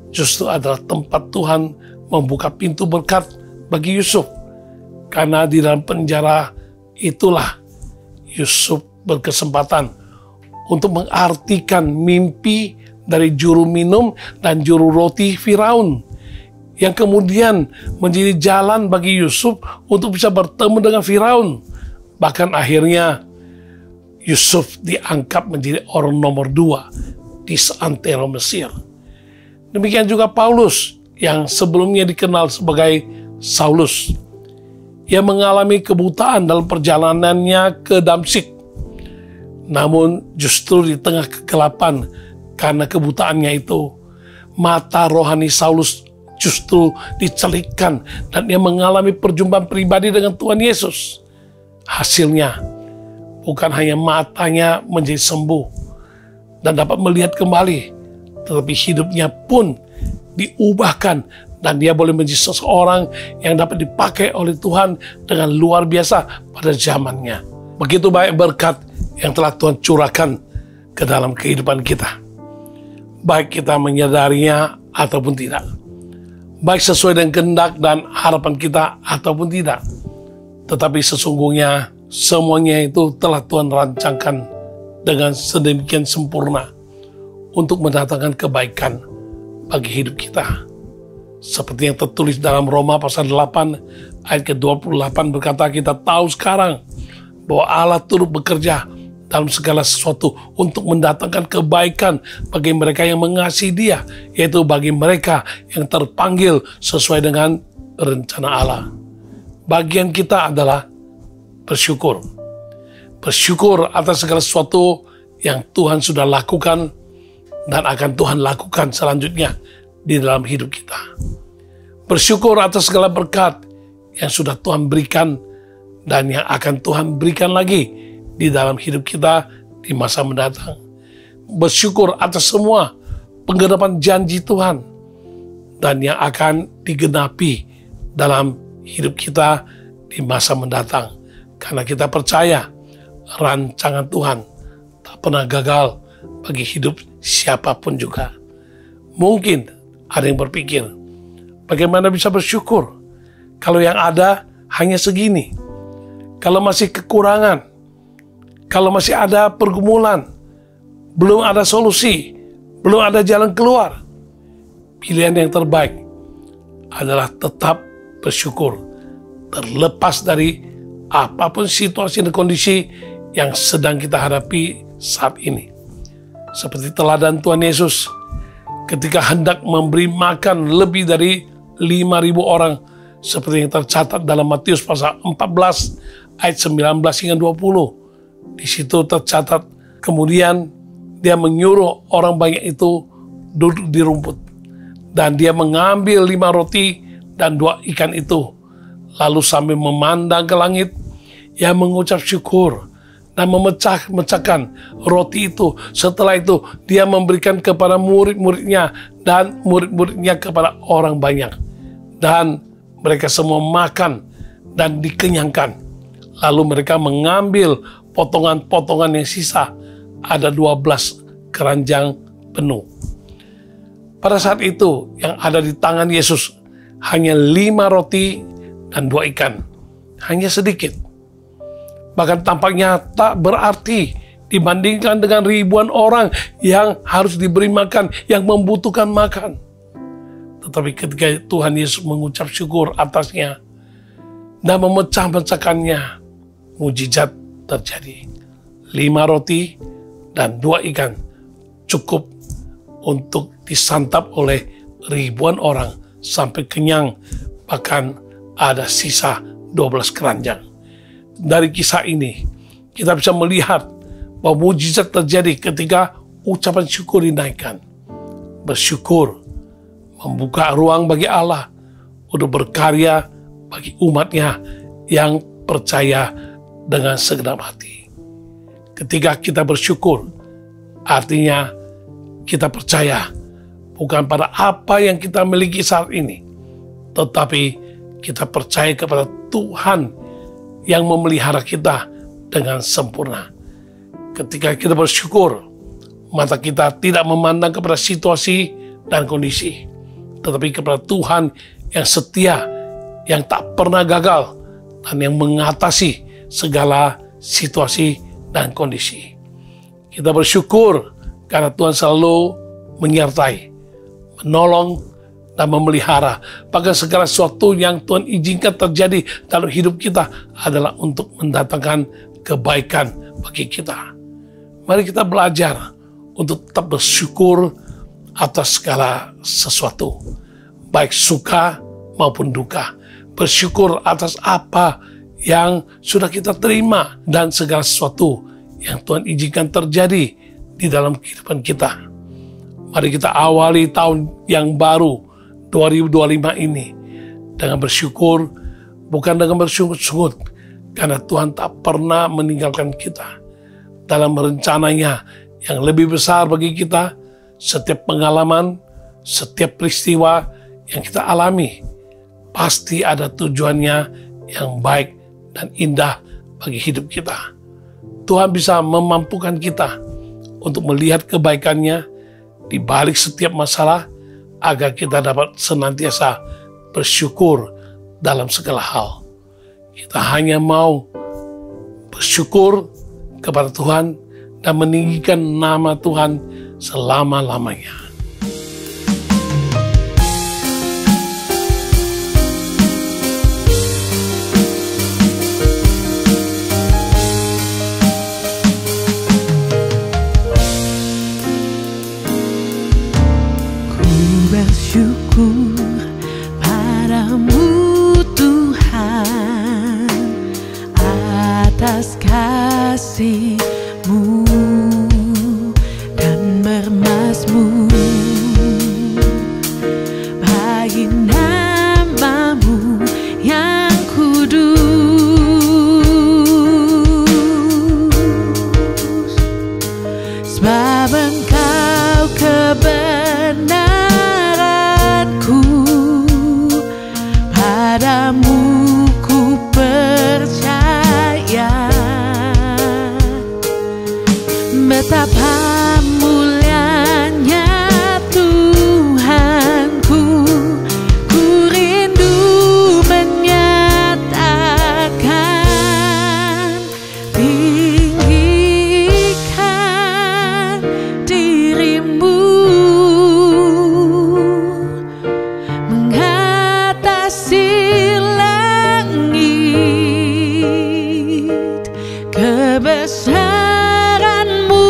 [SPEAKER 1] justru adalah tempat Tuhan membuka pintu berkat bagi Yusuf. Karena di dalam penjara itulah Yusuf berkesempatan untuk mengartikan mimpi dari juru minum dan juru roti Firaun, yang kemudian menjadi jalan bagi Yusuf untuk bisa bertemu dengan Firaun. Bahkan akhirnya Yusuf diangkat menjadi orang nomor 2 di seantero Mesir. Demikian juga Paulus yang sebelumnya dikenal sebagai Saulus. Ia mengalami kebutaan dalam perjalanannya ke Damsyik. Namun justru di tengah kegelapan karena kebutaannya itu, mata rohani Saulus justru dicelikkan dan ia mengalami perjumpaan pribadi dengan Tuhan Yesus. Hasilnya bukan hanya matanya menjadi sembuh dan dapat melihat kembali, tetapi hidupnya pun diubahkan dan dia boleh menjadi seseorang yang dapat dipakai oleh Tuhan dengan luar biasa pada zamannya. Begitu banyak berkat yang telah Tuhan curahkan ke dalam kehidupan kita, baik kita menyadarinya ataupun tidak, baik sesuai dengan kehendak dan harapan kita ataupun tidak. Tetapi sesungguhnya semuanya itu telah Tuhan rancangkan dengan sedemikian sempurna untuk mendatangkan kebaikan bagi hidup kita. Seperti yang tertulis dalam Roma pasal 8 ayat ke-28 berkata, kita tahu sekarang bahwa Allah turut bekerja dalam segala sesuatu untuk mendatangkan kebaikan bagi mereka yang mengasihi Dia, yaitu bagi mereka yang terpanggil sesuai dengan rencana Allah. Bagian kita adalah bersyukur. Bersyukur atas segala sesuatu yang Tuhan sudah lakukan dan akan Tuhan lakukan selanjutnya di dalam hidup kita. Bersyukur atas segala berkat yang sudah Tuhan berikan dan yang akan Tuhan berikan lagi di dalam hidup kita di masa mendatang. Bersyukur atas semua penggenapan janji Tuhan dan yang akan digenapi dalam hidup kita di masa mendatang. Karena kita percaya rancangan Tuhan tak pernah gagal bagi hidup siapapun juga. Mungkin ada yang berpikir, bagaimana bisa bersyukur kalau yang ada hanya segini? Kalau masih kekurangan, kalau masih ada pergumulan, belum ada solusi, belum ada jalan keluar. Pilihan yang terbaik adalah tetap bersyukur, terlepas dari apapun situasi dan kondisi yang sedang kita hadapi saat ini. Seperti teladan Tuhan Yesus ketika hendak memberi makan lebih dari 5.000 orang, seperti yang tercatat dalam Matius pasal 14 ayat 19 hingga 20. Di situ tercatat, kemudian dia menyuruh orang banyak itu duduk di rumput, dan dia mengambil 5 roti dan 2 ikan itu. Lalu sambil memandang ke langit, ia mengucap syukur dan memecahkan roti itu. Setelah itu dia memberikan kepada murid-muridnya dan murid-muridnya kepada orang banyak. Dan mereka semua makan dan dikenyangkan. Lalu mereka mengambil potongan-potongan yang sisa. Ada 12 keranjang penuh. Pada saat itu yang ada di tangan Yesus hanya 5 roti dan 2 ikan. Hanya sedikit. Bahkan tampaknya tak berarti dibandingkan dengan ribuan orang yang harus diberi makan, yang membutuhkan makan. Tetapi ketika Tuhan Yesus mengucap syukur atasnya dan memecah-mecahkannya, mujizat terjadi. 5 roti dan 2 ikan cukup untuk disantap oleh ribuan orang sampai kenyang, bahkan ada sisa 12 keranjang. Dari kisah ini kita bisa melihat bahwa mujizat terjadi ketika ucapan syukur dinaikkan. Bersyukur membuka ruang bagi Allah untuk berkarya bagi umatnya yang percaya dengan segenap hati. Ketika kita bersyukur, artinya kita percaya bukan pada apa yang kita miliki saat ini, tetapi kita percaya kepada Tuhan yang memelihara kita dengan sempurna. Ketika kita bersyukur, mata kita tidak memandang kepada situasi dan kondisi, tetapi kepada Tuhan yang setia, yang tak pernah gagal, dan yang mengatasi segala situasi dan kondisi. Kita bersyukur karena Tuhan selalu menyertai, menolong, dan memelihara. Bahkan segala sesuatu yang Tuhan izinkan terjadi dalam hidup kita adalah untuk mendatangkan kebaikan bagi kita. Mari kita belajar untuk tetap bersyukur atas segala sesuatu, baik suka maupun duka. Bersyukur atas apa yang sudah kita terima dan segala sesuatu yang Tuhan izinkan terjadi di dalam kehidupan kita. Mari kita awali tahun yang baru 2025 ini dengan bersyukur, bukan dengan bersungut-sungut, karena Tuhan tak pernah meninggalkan kita. Dalam rencananya yang lebih besar bagi kita, setiap pengalaman, setiap peristiwa yang kita alami pasti ada tujuannya yang baik dan indah bagi hidup kita. Tuhan bisa memampukan kita untuk melihat kebaikannya di balik setiap masalah, agar kita dapat senantiasa bersyukur dalam segala hal. Kita hanya mau bersyukur kepada Tuhan dan meninggikan nama Tuhan selama-lamanya.
[SPEAKER 2] Bersyukur padamu Tuhan atas kasih-Mu dan mermas-Mu, bagi nama-Mu yang kudus, sebab Engkau kebenaran. Padamu ku percaya, betapa mulianya Tuhanku. Ku rindu menyatakan, tinggikan diri-Mu mengatasi langit. Kebesaran-Mu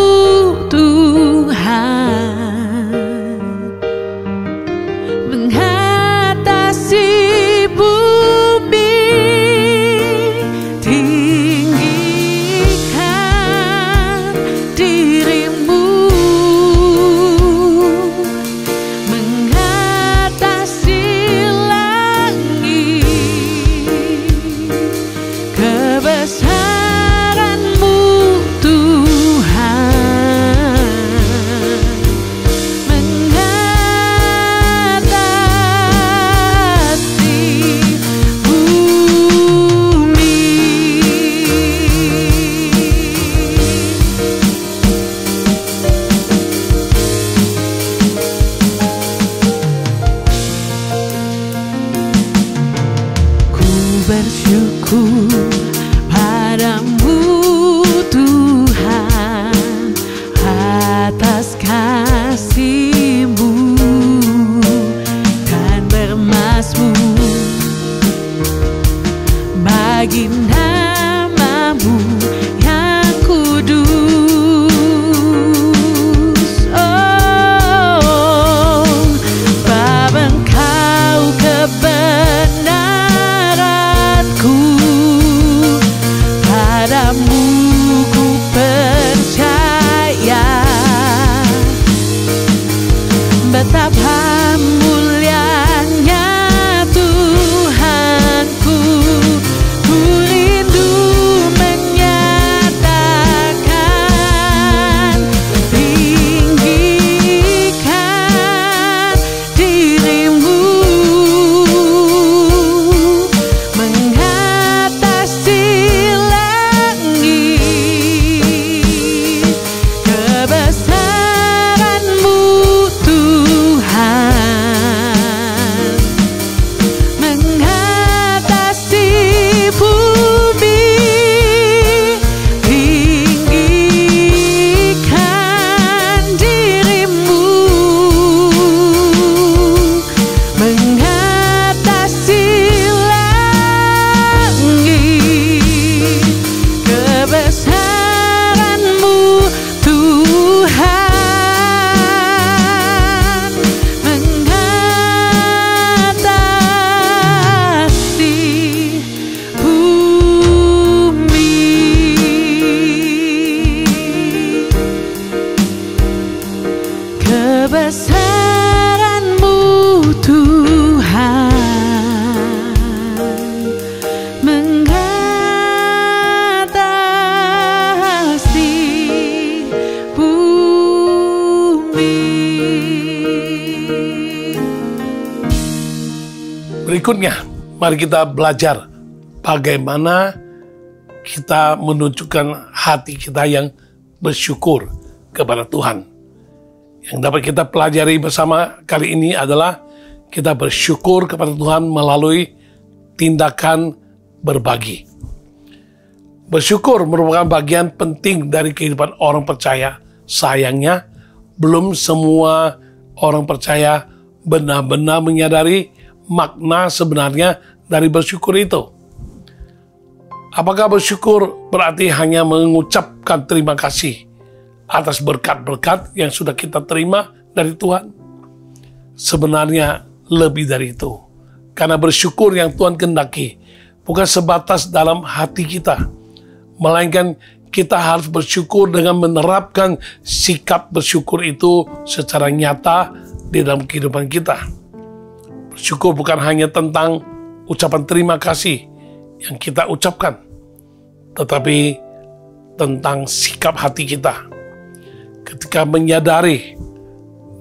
[SPEAKER 2] kebesaran-Mu Tuhan mengatasi bumi.
[SPEAKER 1] Berikutnya, mari kita belajar bagaimana kita menunjukkan hati kita yang bersyukur kepada Tuhan. Yang dapat kita pelajari bersama kali ini adalah kita bersyukur kepada Tuhan melalui tindakan berbagi. Bersyukur merupakan bagian penting dari kehidupan orang percaya. Sayangnya, belum semua orang percaya benar-benar menyadari makna sebenarnya dari bersyukur itu. Apakah bersyukur berarti hanya mengucapkan terima kasih atas berkat-berkat yang sudah kita terima dari Tuhan? Sebenarnya lebih dari itu. Karena bersyukur yang Tuhan kehendaki bukan sebatas dalam hati kita, melainkan kita harus bersyukur dengan menerapkan sikap bersyukur itu secara nyata di dalam kehidupan kita. Bersyukur bukan hanya tentang ucapan terima kasih yang kita ucapkan, tetapi tentang sikap hati kita. Ketika menyadari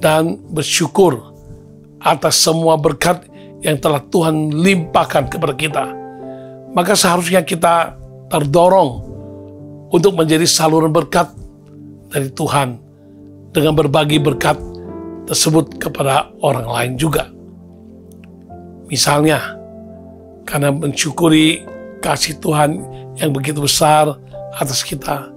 [SPEAKER 1] dan bersyukur atas semua berkat yang telah Tuhan limpahkan kepada kita, maka seharusnya kita terdorong untuk menjadi saluran berkat dari Tuhan dengan berbagi berkat tersebut kepada orang lain juga. Misalnya, karena mensyukuri kasih Tuhan yang begitu besar atas kita,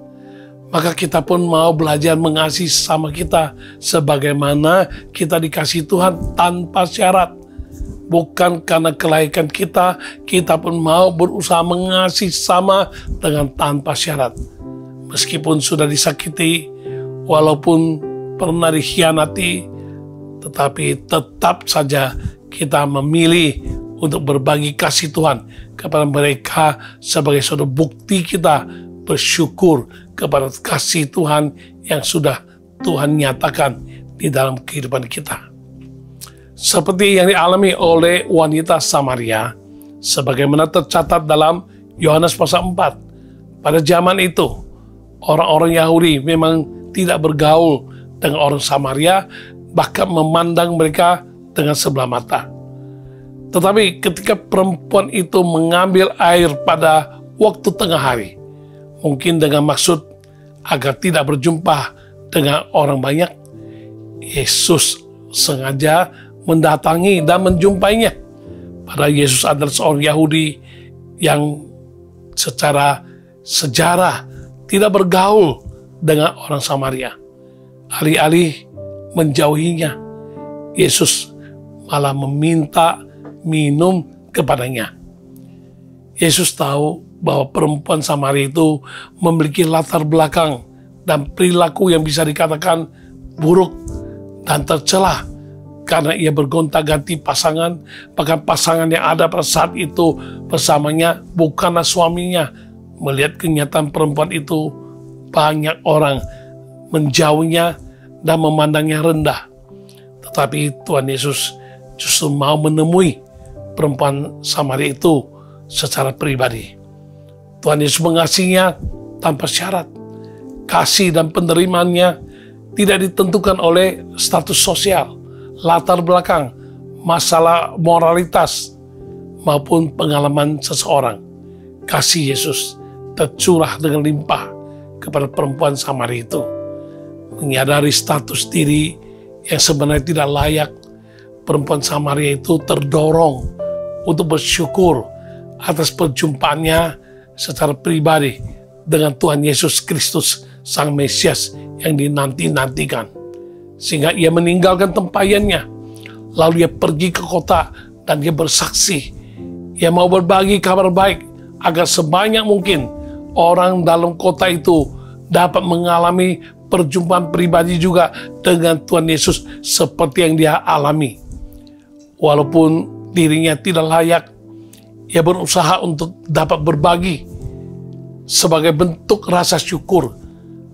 [SPEAKER 1] maka kita pun mau belajar mengasihi sesama kita sebagaimana kita dikasihi Tuhan tanpa syarat. Bukan karena kelaikan kita, kita pun mau berusaha mengasihi sesama dengan tanpa syarat. Meskipun sudah disakiti, walaupun pernah dikhianati, tetapi tetap saja kita memilih untuk berbagi kasih Tuhan kepada mereka sebagai suatu bukti kita bersyukur kepada kasih Tuhan yang sudah Tuhan nyatakan di dalam kehidupan kita. Seperti yang dialami oleh wanita Samaria, sebagaimana tercatat dalam Yohanes pasal 4. Pada zaman itu, orang-orang Yahudi memang tidak bergaul dengan orang Samaria, bahkan memandang mereka dengan sebelah mata. Tetapi ketika perempuan itu mengambil air pada waktu tengah hari, mungkin dengan maksud agar tidak berjumpa dengan orang banyak, Yesus sengaja mendatangi dan menjumpainya. Padahal Yesus adalah seorang Yahudi yang secara sejarah tidak bergaul dengan orang Samaria. Alih-alih menjauhinya, Yesus malah meminta minum kepadanya. Yesus tahu bahwa perempuan Samaria itu memiliki latar belakang dan perilaku yang bisa dikatakan buruk dan tercela karena ia bergonta-ganti pasangan, bahkan pasangan yang ada pada saat itu bersamanya bukanlah suaminya. Melihat kenyataan perempuan itu, banyak orang menjauhnya dan memandangnya rendah. Tetapi Tuhan Yesus justru mau menemui perempuan Samaria itu secara pribadi. Tuhan Yesus mengasihinya tanpa syarat. Kasih dan penerimaannya tidak ditentukan oleh status sosial, latar belakang, masalah moralitas, maupun pengalaman seseorang. Kasih Yesus tercurah dengan limpah kepada perempuan Samaria itu. Menyadari status diri yang sebenarnya tidak layak, perempuan Samaria itu terdorong untuk bersyukur atas perjumpaannya secara pribadi dengan Tuhan Yesus Kristus, Sang Mesias yang dinanti-nantikan. Sehingga ia meninggalkan tempayannya, lalu ia pergi ke kota dan ia bersaksi. Ia mau berbagi kabar baik agar sebanyak mungkin orang dalam kota itu dapat mengalami perjumpaan pribadi juga dengan Tuhan Yesus seperti yang dia alami. Walaupun dirinya tidak layak, ia berusaha untuk dapat berbagi sebagai bentuk rasa syukur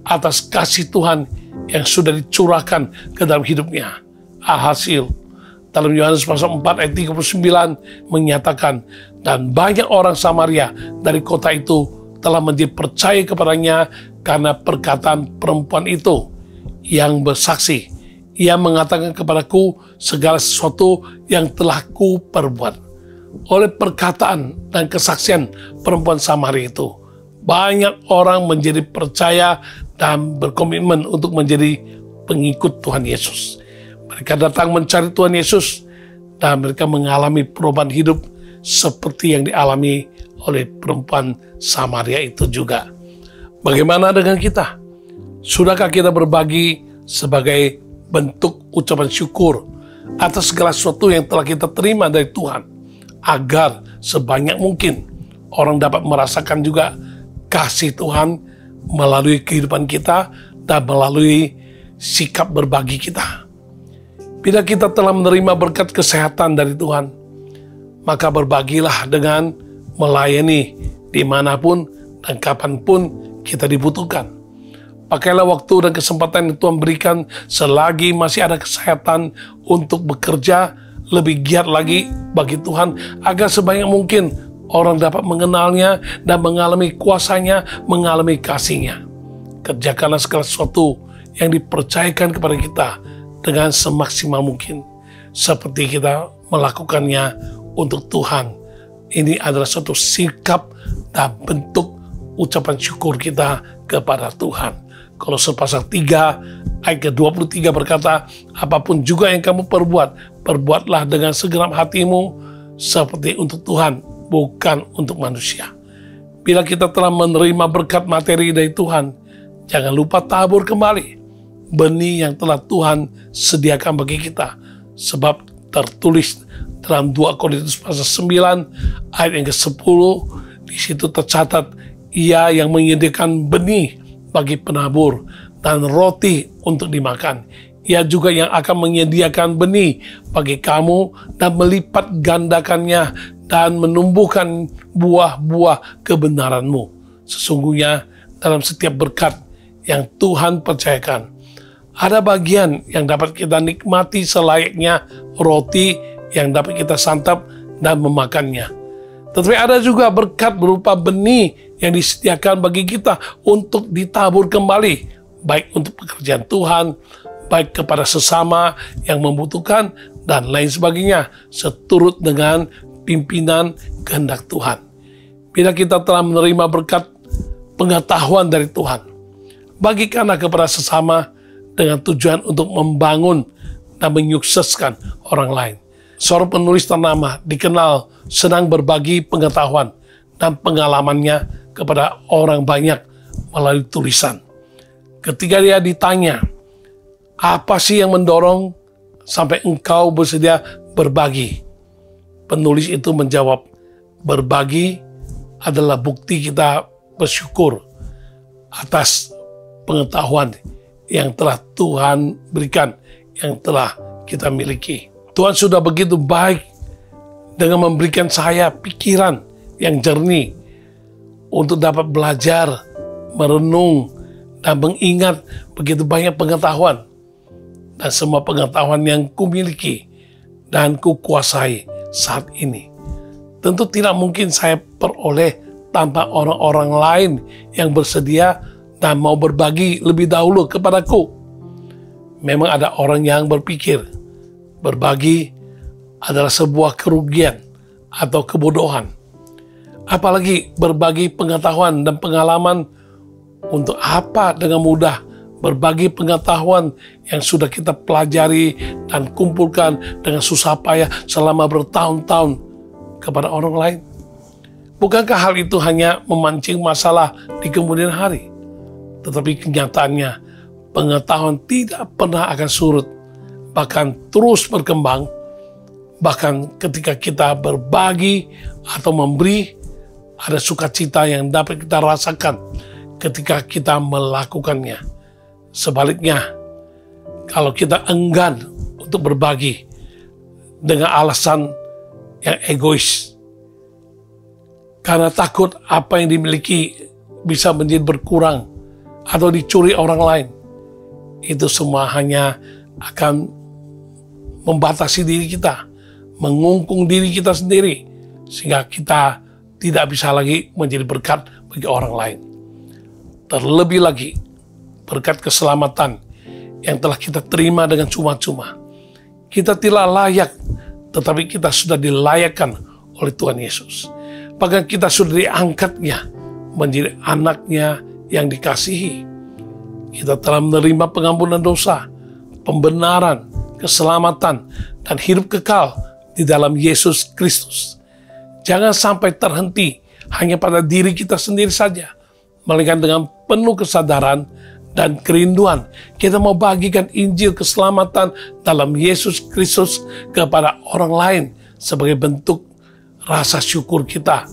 [SPEAKER 1] atas kasih Tuhan yang sudah dicurahkan ke dalam hidupnya. Alhasil, dalam Yohanes pasal 4 ayat 39 menyatakan, dan banyak orang Samaria dari kota itu telah menjadi percaya kepadanya karena perkataan perempuan itu yang bersaksi. Ia mengatakan kepadaku segala sesuatu yang telah ku perbuat. Oleh perkataan dan kesaksian perempuan Samaria itu, banyak orang menjadi percaya dan berkomitmen untuk menjadi pengikut Tuhan Yesus. Mereka datang mencari Tuhan Yesus dan mereka mengalami perubahan hidup seperti yang dialami oleh perempuan Samaria itu juga. Bagaimana dengan kita? Sudahkah kita berbagi sebagai bentuk ucapan syukur atas segala sesuatu yang telah kita terima dari Tuhan, agar sebanyak mungkin orang dapat merasakan juga kasih Tuhan melalui kehidupan kita dan melalui sikap berbagi kita. Bila kita telah menerima berkat kesehatan dari Tuhan, maka berbagilah dengan melayani dimanapun dan kapanpun kita dibutuhkan. Pakailah waktu dan kesempatan yang Tuhan berikan selagi masih ada kesehatan untuk bekerja lebih giat lagi bagi Tuhan, agar sebanyak mungkin orang dapat mengenalnya dan mengalami kuasanya, mengalami kasihnya. Kerjakanlah segala sesuatu yang dipercayakan kepada kita dengan semaksimal mungkin, seperti kita melakukannya untuk Tuhan. Ini adalah suatu sikap dan bentuk ucapan syukur kita kepada Tuhan. Kolose pasal 3 ayat ke-23 berkata, apapun juga yang kamu perbuat, perbuatlah dengan segenap hatimu seperti untuk Tuhan, bukan untuk manusia. Bila kita telah menerima berkat materi dari Tuhan, jangan lupa tabur kembali benih yang telah Tuhan sediakan bagi kita. Sebab tertulis dalam 2 Korintus pasal 9 ayat yang ke-10, di situ tercatat, Ia yang menyediakan benih bagi penabur dan roti untuk dimakan. Ia juga yang akan menyediakan benih bagi kamu dan melipat gandakannya dan menumbuhkan buah-buah kebenaranmu. Sesungguhnya dalam setiap berkat yang Tuhan percayakan, ada bagian yang dapat kita nikmati selayaknya roti yang dapat kita santap dan memakannya. Tetapi ada juga berkat berupa benih yang disediakan bagi kita untuk ditabur kembali, baik untuk pekerjaan Tuhan, baik kepada sesama yang membutuhkan, dan lain sebagainya, seturut dengan pimpinan kehendak Tuhan. Bila kita telah menerima berkat pengetahuan dari Tuhan, bagikanlah kepada sesama dengan tujuan untuk membangun dan menyukseskan orang lain. Seorang penulis ternama dikenal senang berbagi pengetahuan dan pengalamannya kepada orang banyak melalui tulisan. Ketika dia ditanya, apa sih yang mendorong sampai engkau bersedia berbagi? Penulis itu menjawab, berbagi adalah bukti kita bersyukur atas pengetahuan yang telah Tuhan berikan, yang telah kita miliki. Tuhan sudah begitu baik dengan memberikan saya pikiran yang jernih untuk dapat belajar, merenung, dan mengingat begitu banyak pengetahuan. Dan semua pengetahuan yang kumiliki dan kukuasai saat ini, tentu tidak mungkin saya peroleh tanpa orang-orang lain yang bersedia dan mau berbagi lebih dahulu kepadaku. Memang ada orang yang berpikir berbagi adalah sebuah kerugian atau kebodohan. Apalagi berbagi pengetahuan dan pengalaman. Untuk apa dengan mudah berbagi pengetahuan yang sudah kita pelajari dan kumpulkan dengan susah payah selama bertahun-tahun kepada orang lain? Bukankah hal itu hanya memancing masalah di kemudian hari? Tetapi kenyataannya, pengetahuan tidak pernah akan surut, bahkan terus berkembang. Bahkan ketika kita berbagi atau memberi, ada sukacita yang dapat kita rasakan ketika kita melakukannya. Sebaliknya, kalau kita enggan untuk berbagi dengan alasan yang egois, karena takut apa yang dimiliki bisa menjadi berkurang atau dicuri orang lain, itu semua hanya akan membatasi diri kita, mengungkung diri kita sendiri, sehingga kita tidak bisa lagi menjadi berkat bagi orang lain. Terlebih lagi, berkat keselamatan yang telah kita terima dengan cuma-cuma. Kita tidak layak, tetapi kita sudah dilayakkan oleh Tuhan Yesus. Bahkan kita sudah diangkatnya menjadi anaknya yang dikasihi. Kita telah menerima pengampunan dosa, pembenaran, keselamatan, dan hidup kekal di dalam Yesus Kristus. Jangan sampai terhenti hanya pada diri kita sendiri saja, melainkan dengan penuh kesadaran dan kerinduan kita mau bagikan Injil keselamatan dalam Yesus Kristus kepada orang lain sebagai bentuk rasa syukur kita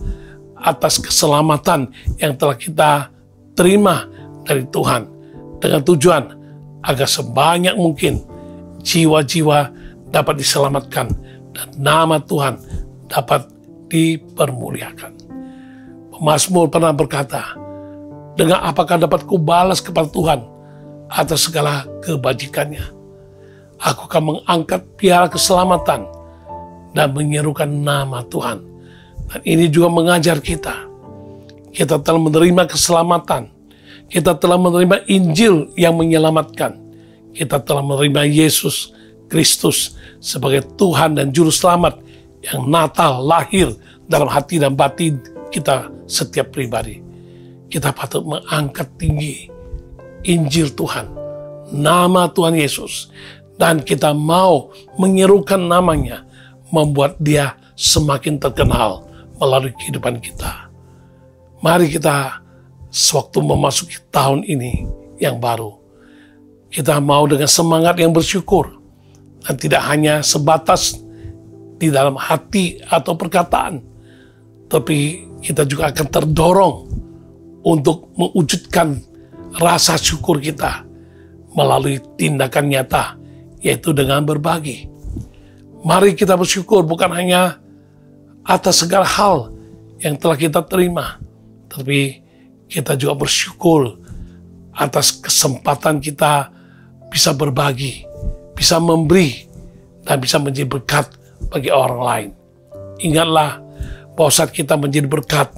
[SPEAKER 1] atas keselamatan yang telah kita terima dari Tuhan, dengan tujuan agar sebanyak mungkin jiwa-jiwa dapat diselamatkan dan nama Tuhan dapat dipermuliakan. Pemazmur pernah berkata, dengan apakah dapat kubalas kepada Tuhan atas segala kebajikannya? Aku akan mengangkat piala keselamatan dan menyerukan nama Tuhan. Dan ini juga mengajar kita. Kita telah menerima keselamatan. Kita telah menerima Injil yang menyelamatkan. Kita telah menerima Yesus Kristus sebagai Tuhan dan Juru Selamat yang natal lahir dalam hati dan batin kita setiap pribadi. Kita patut mengangkat tinggi Injil Tuhan, nama Tuhan Yesus, dan kita mau menyerukan namanya, membuat dia semakin terkenal melalui kehidupan kita. Mari kita sewaktu memasuki tahun ini yang baru, kita mau dengan semangat yang bersyukur, dan tidak hanya sebatas di dalam hati atau perkataan, tapi kita juga akan terdorong untuk mewujudkan rasa syukur kita melalui tindakan nyata, yaitu dengan berbagi. Mari kita bersyukur bukan hanya atas segala hal yang telah kita terima, tapi kita juga bersyukur atas kesempatan kita bisa berbagi, bisa memberi, dan bisa menjadi berkat bagi orang lain. Ingatlah bahwa saat kita menjadi berkat,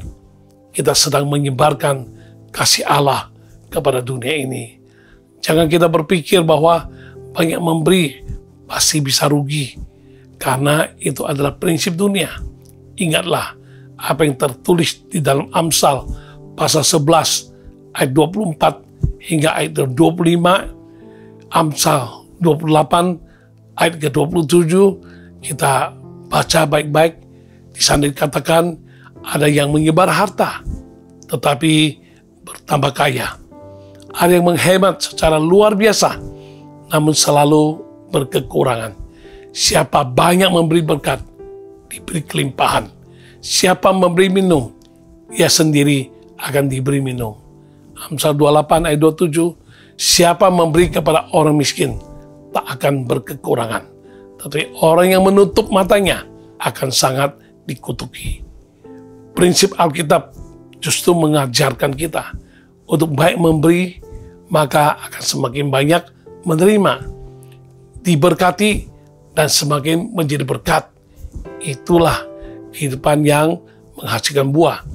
[SPEAKER 1] kita sedang menyebarkan kasih Allah kepada dunia ini. Jangan kita berpikir bahwa banyak memberi pasti bisa rugi, karena itu adalah prinsip dunia. Ingatlah apa yang tertulis di dalam Amsal pasal 11 ayat 24 hingga ayat 25, Amsal 28 ayat ke-27, kita baca baik-baik. Di sana dikatakan, ada yang menyebar harta, tetapi bertambah kaya. Ada yang menghemat secara luar biasa, namun selalu berkekurangan. Siapa banyak memberi berkat, diberi kelimpahan. Siapa memberi minum, ia sendiri akan diberi minum. Amsal 28 ayat 27, siapa memberi kepada orang miskin, tak akan berkekurangan. Tetapi orang yang menutup matanya akan sangat dikutuki. Prinsip Alkitab justru mengajarkan kita untuk baik memberi, maka akan semakin banyak menerima, diberkati, dan semakin menjadi berkat. Itulah kehidupan yang menghasilkan buah.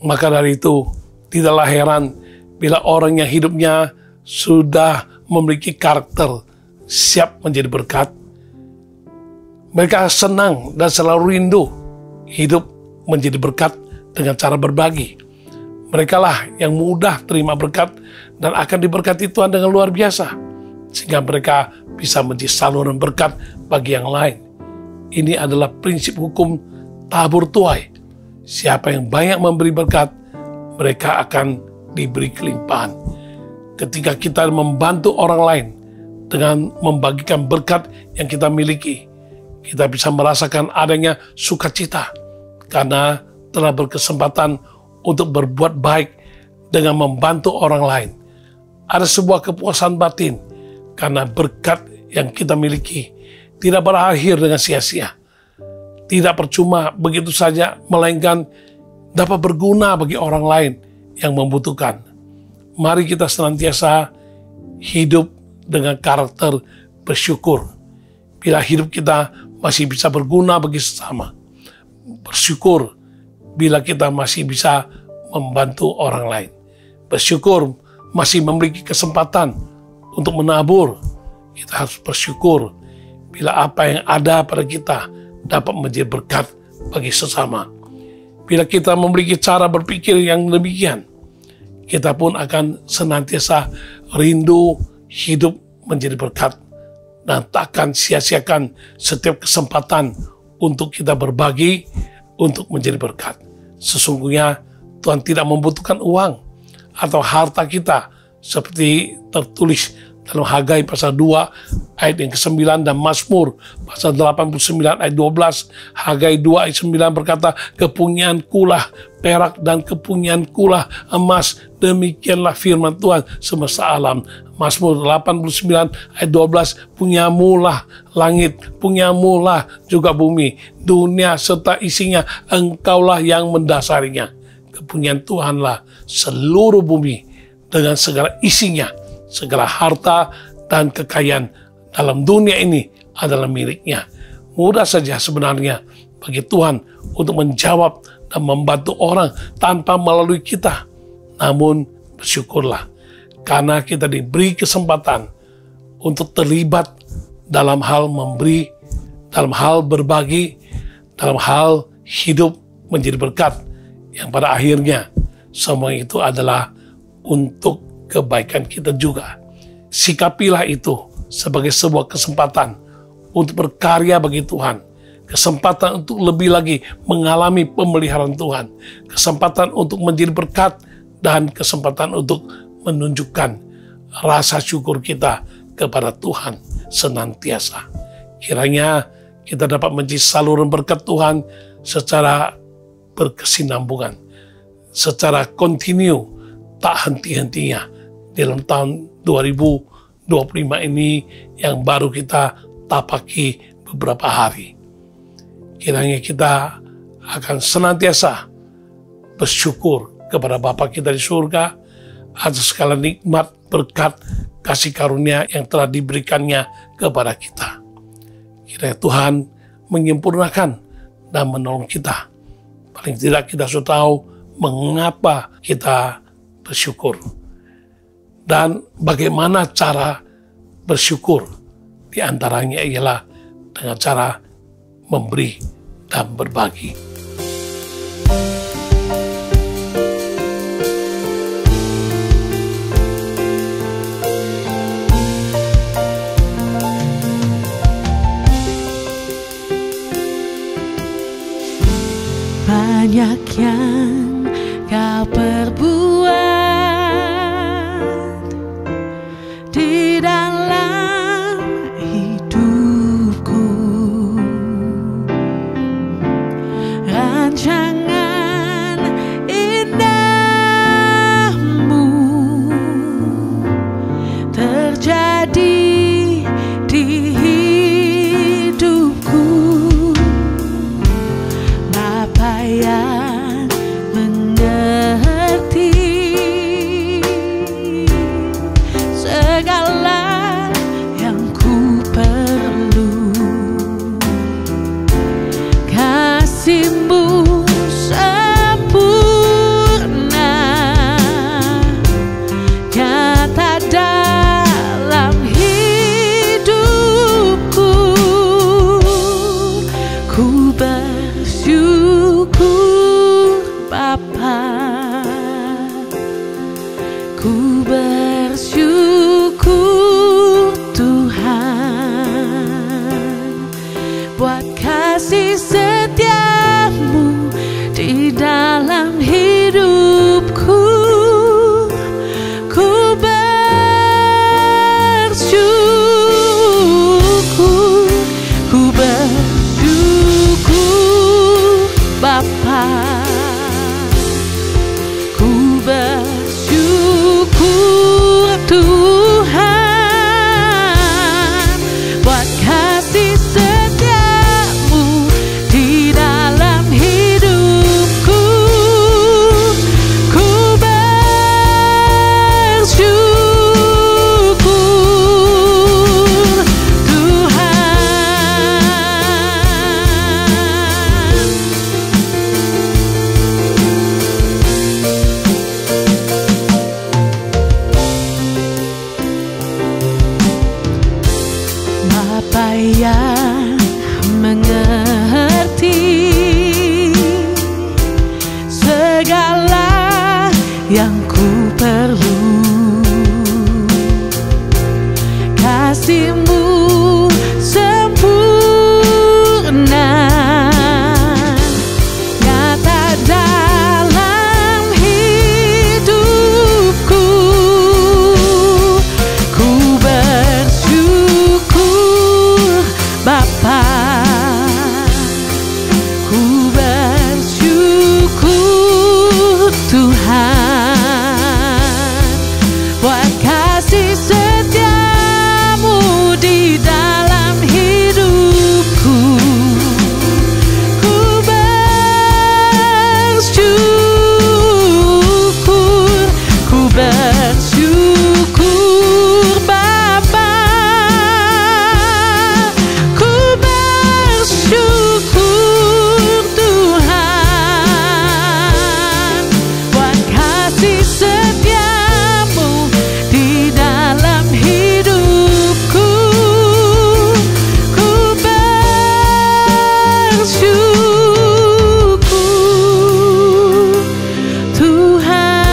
[SPEAKER 1] Maka dari itu, tidaklah heran bila orang yang hidupnya sudah memiliki karakter siap menjadi berkat. Mereka senang dan selalu rindu hidup menjadi berkat dengan cara berbagi. Mereka lah yang mudah terima berkat dan akan diberkati Tuhan dengan luar biasa, sehingga mereka bisa menjadi saluran berkat bagi yang lain. Ini adalah prinsip hukum tabur tuai. Siapa yang banyak memberi berkat, mereka akan diberi kelimpahan. Ketika kita membantu orang lain dengan membagikan berkat yang kita miliki, kita bisa merasakan adanya sukacita karena telah berkesempatan untuk berbuat baik dengan membantu orang lain. Ada sebuah kepuasan batin karena berkat yang kita miliki tidak berakhir dengan sia-sia. Tidak percuma begitu saja, melainkan dapat berguna bagi orang lain yang membutuhkan. Mari kita senantiasa hidup dengan karakter bersyukur. Bila hidup kita masih bisa berguna bagi sesama. Bersyukur bila kita masih bisa membantu orang lain. Bersyukur masih memiliki kesempatan untuk menabur. Kita harus bersyukur bila apa yang ada pada kita dapat menjadi berkat bagi sesama. Bila kita memiliki cara berpikir yang demikian, kita pun akan senantiasa rindu hidup menjadi berkat dan takkan sia-siakan setiap kesempatan untuk kita berbagi, untuk menjadi berkat. Sesungguhnya Tuhan tidak membutuhkan uang atau harta kita seperti tertulis dalam Hagai pasal 2 ayat yang ke-9 dan Mazmur pasal 89 ayat 12. Hagai 2 ayat 9 berkata, kepunyaankulah perak dan kepunyaankulah emas, demikianlah firman Tuhan semesta alam. Mazmur 89 ayat 12, punyamulah langit, punyamulah juga bumi, dunia serta isinya, engkaulah yang mendasarinya. Kepunyaan Tuhanlah seluruh bumi dengan segala isinya, segala harta dan kekayaan dalam dunia ini adalah miliknya. Mudah saja sebenarnya bagi Tuhan untuk menjawab dan membantu orang tanpa melalui kita. Namun bersyukurlah karena kita diberi kesempatan untuk terlibat dalam hal memberi, dalam hal berbagi, dalam hal hidup menjadi berkat, yang pada akhirnya semua itu adalah untuk kebaikan kita juga. Sikapilah itu sebagai sebuah kesempatan untuk berkarya bagi Tuhan, kesempatan untuk lebih lagi mengalami pemeliharaan Tuhan, kesempatan untuk menjadi berkat, dan kesempatan untuk menunjukkan rasa syukur kita kepada Tuhan senantiasa. Kiranya kita dapat menjadi saluran berkat Tuhan secara berkesinambungan, secara kontinu, tak henti-hentinya dalam tahun 2025 ini yang baru kita tapaki beberapa hari. Kiranya kita akan senantiasa bersyukur kepada Bapa kita di surga atas segala nikmat, berkat, kasih karunia yang telah diberikannya kepada kita. Kiranya Tuhan menyempurnakan dan menolong kita. Paling tidak kita sudah tahu mengapa kita bersyukur dan bagaimana cara bersyukur. Di antaranya ialah dengan cara memberi dan berbagi.
[SPEAKER 2] Banyak yang kau perbuat di dalam hidupku, rancangan indahmu terjadi di hidupku. Bapa yang mengerti Siapa yang mengerti segala yang ku perlu? Kasih-Mu sempurna, nyata dalam hidupku. Ku bersyukur Bapa, ku bersyukur Tuhan, buat kasih setia-Mu di dalam hidupku. Ku bersyukur, ku bersyukur Bapa, ku bersyukur Tuhan, buat kasih setia-Mu di dalam hidupku. Ku bersyukur Tuhan,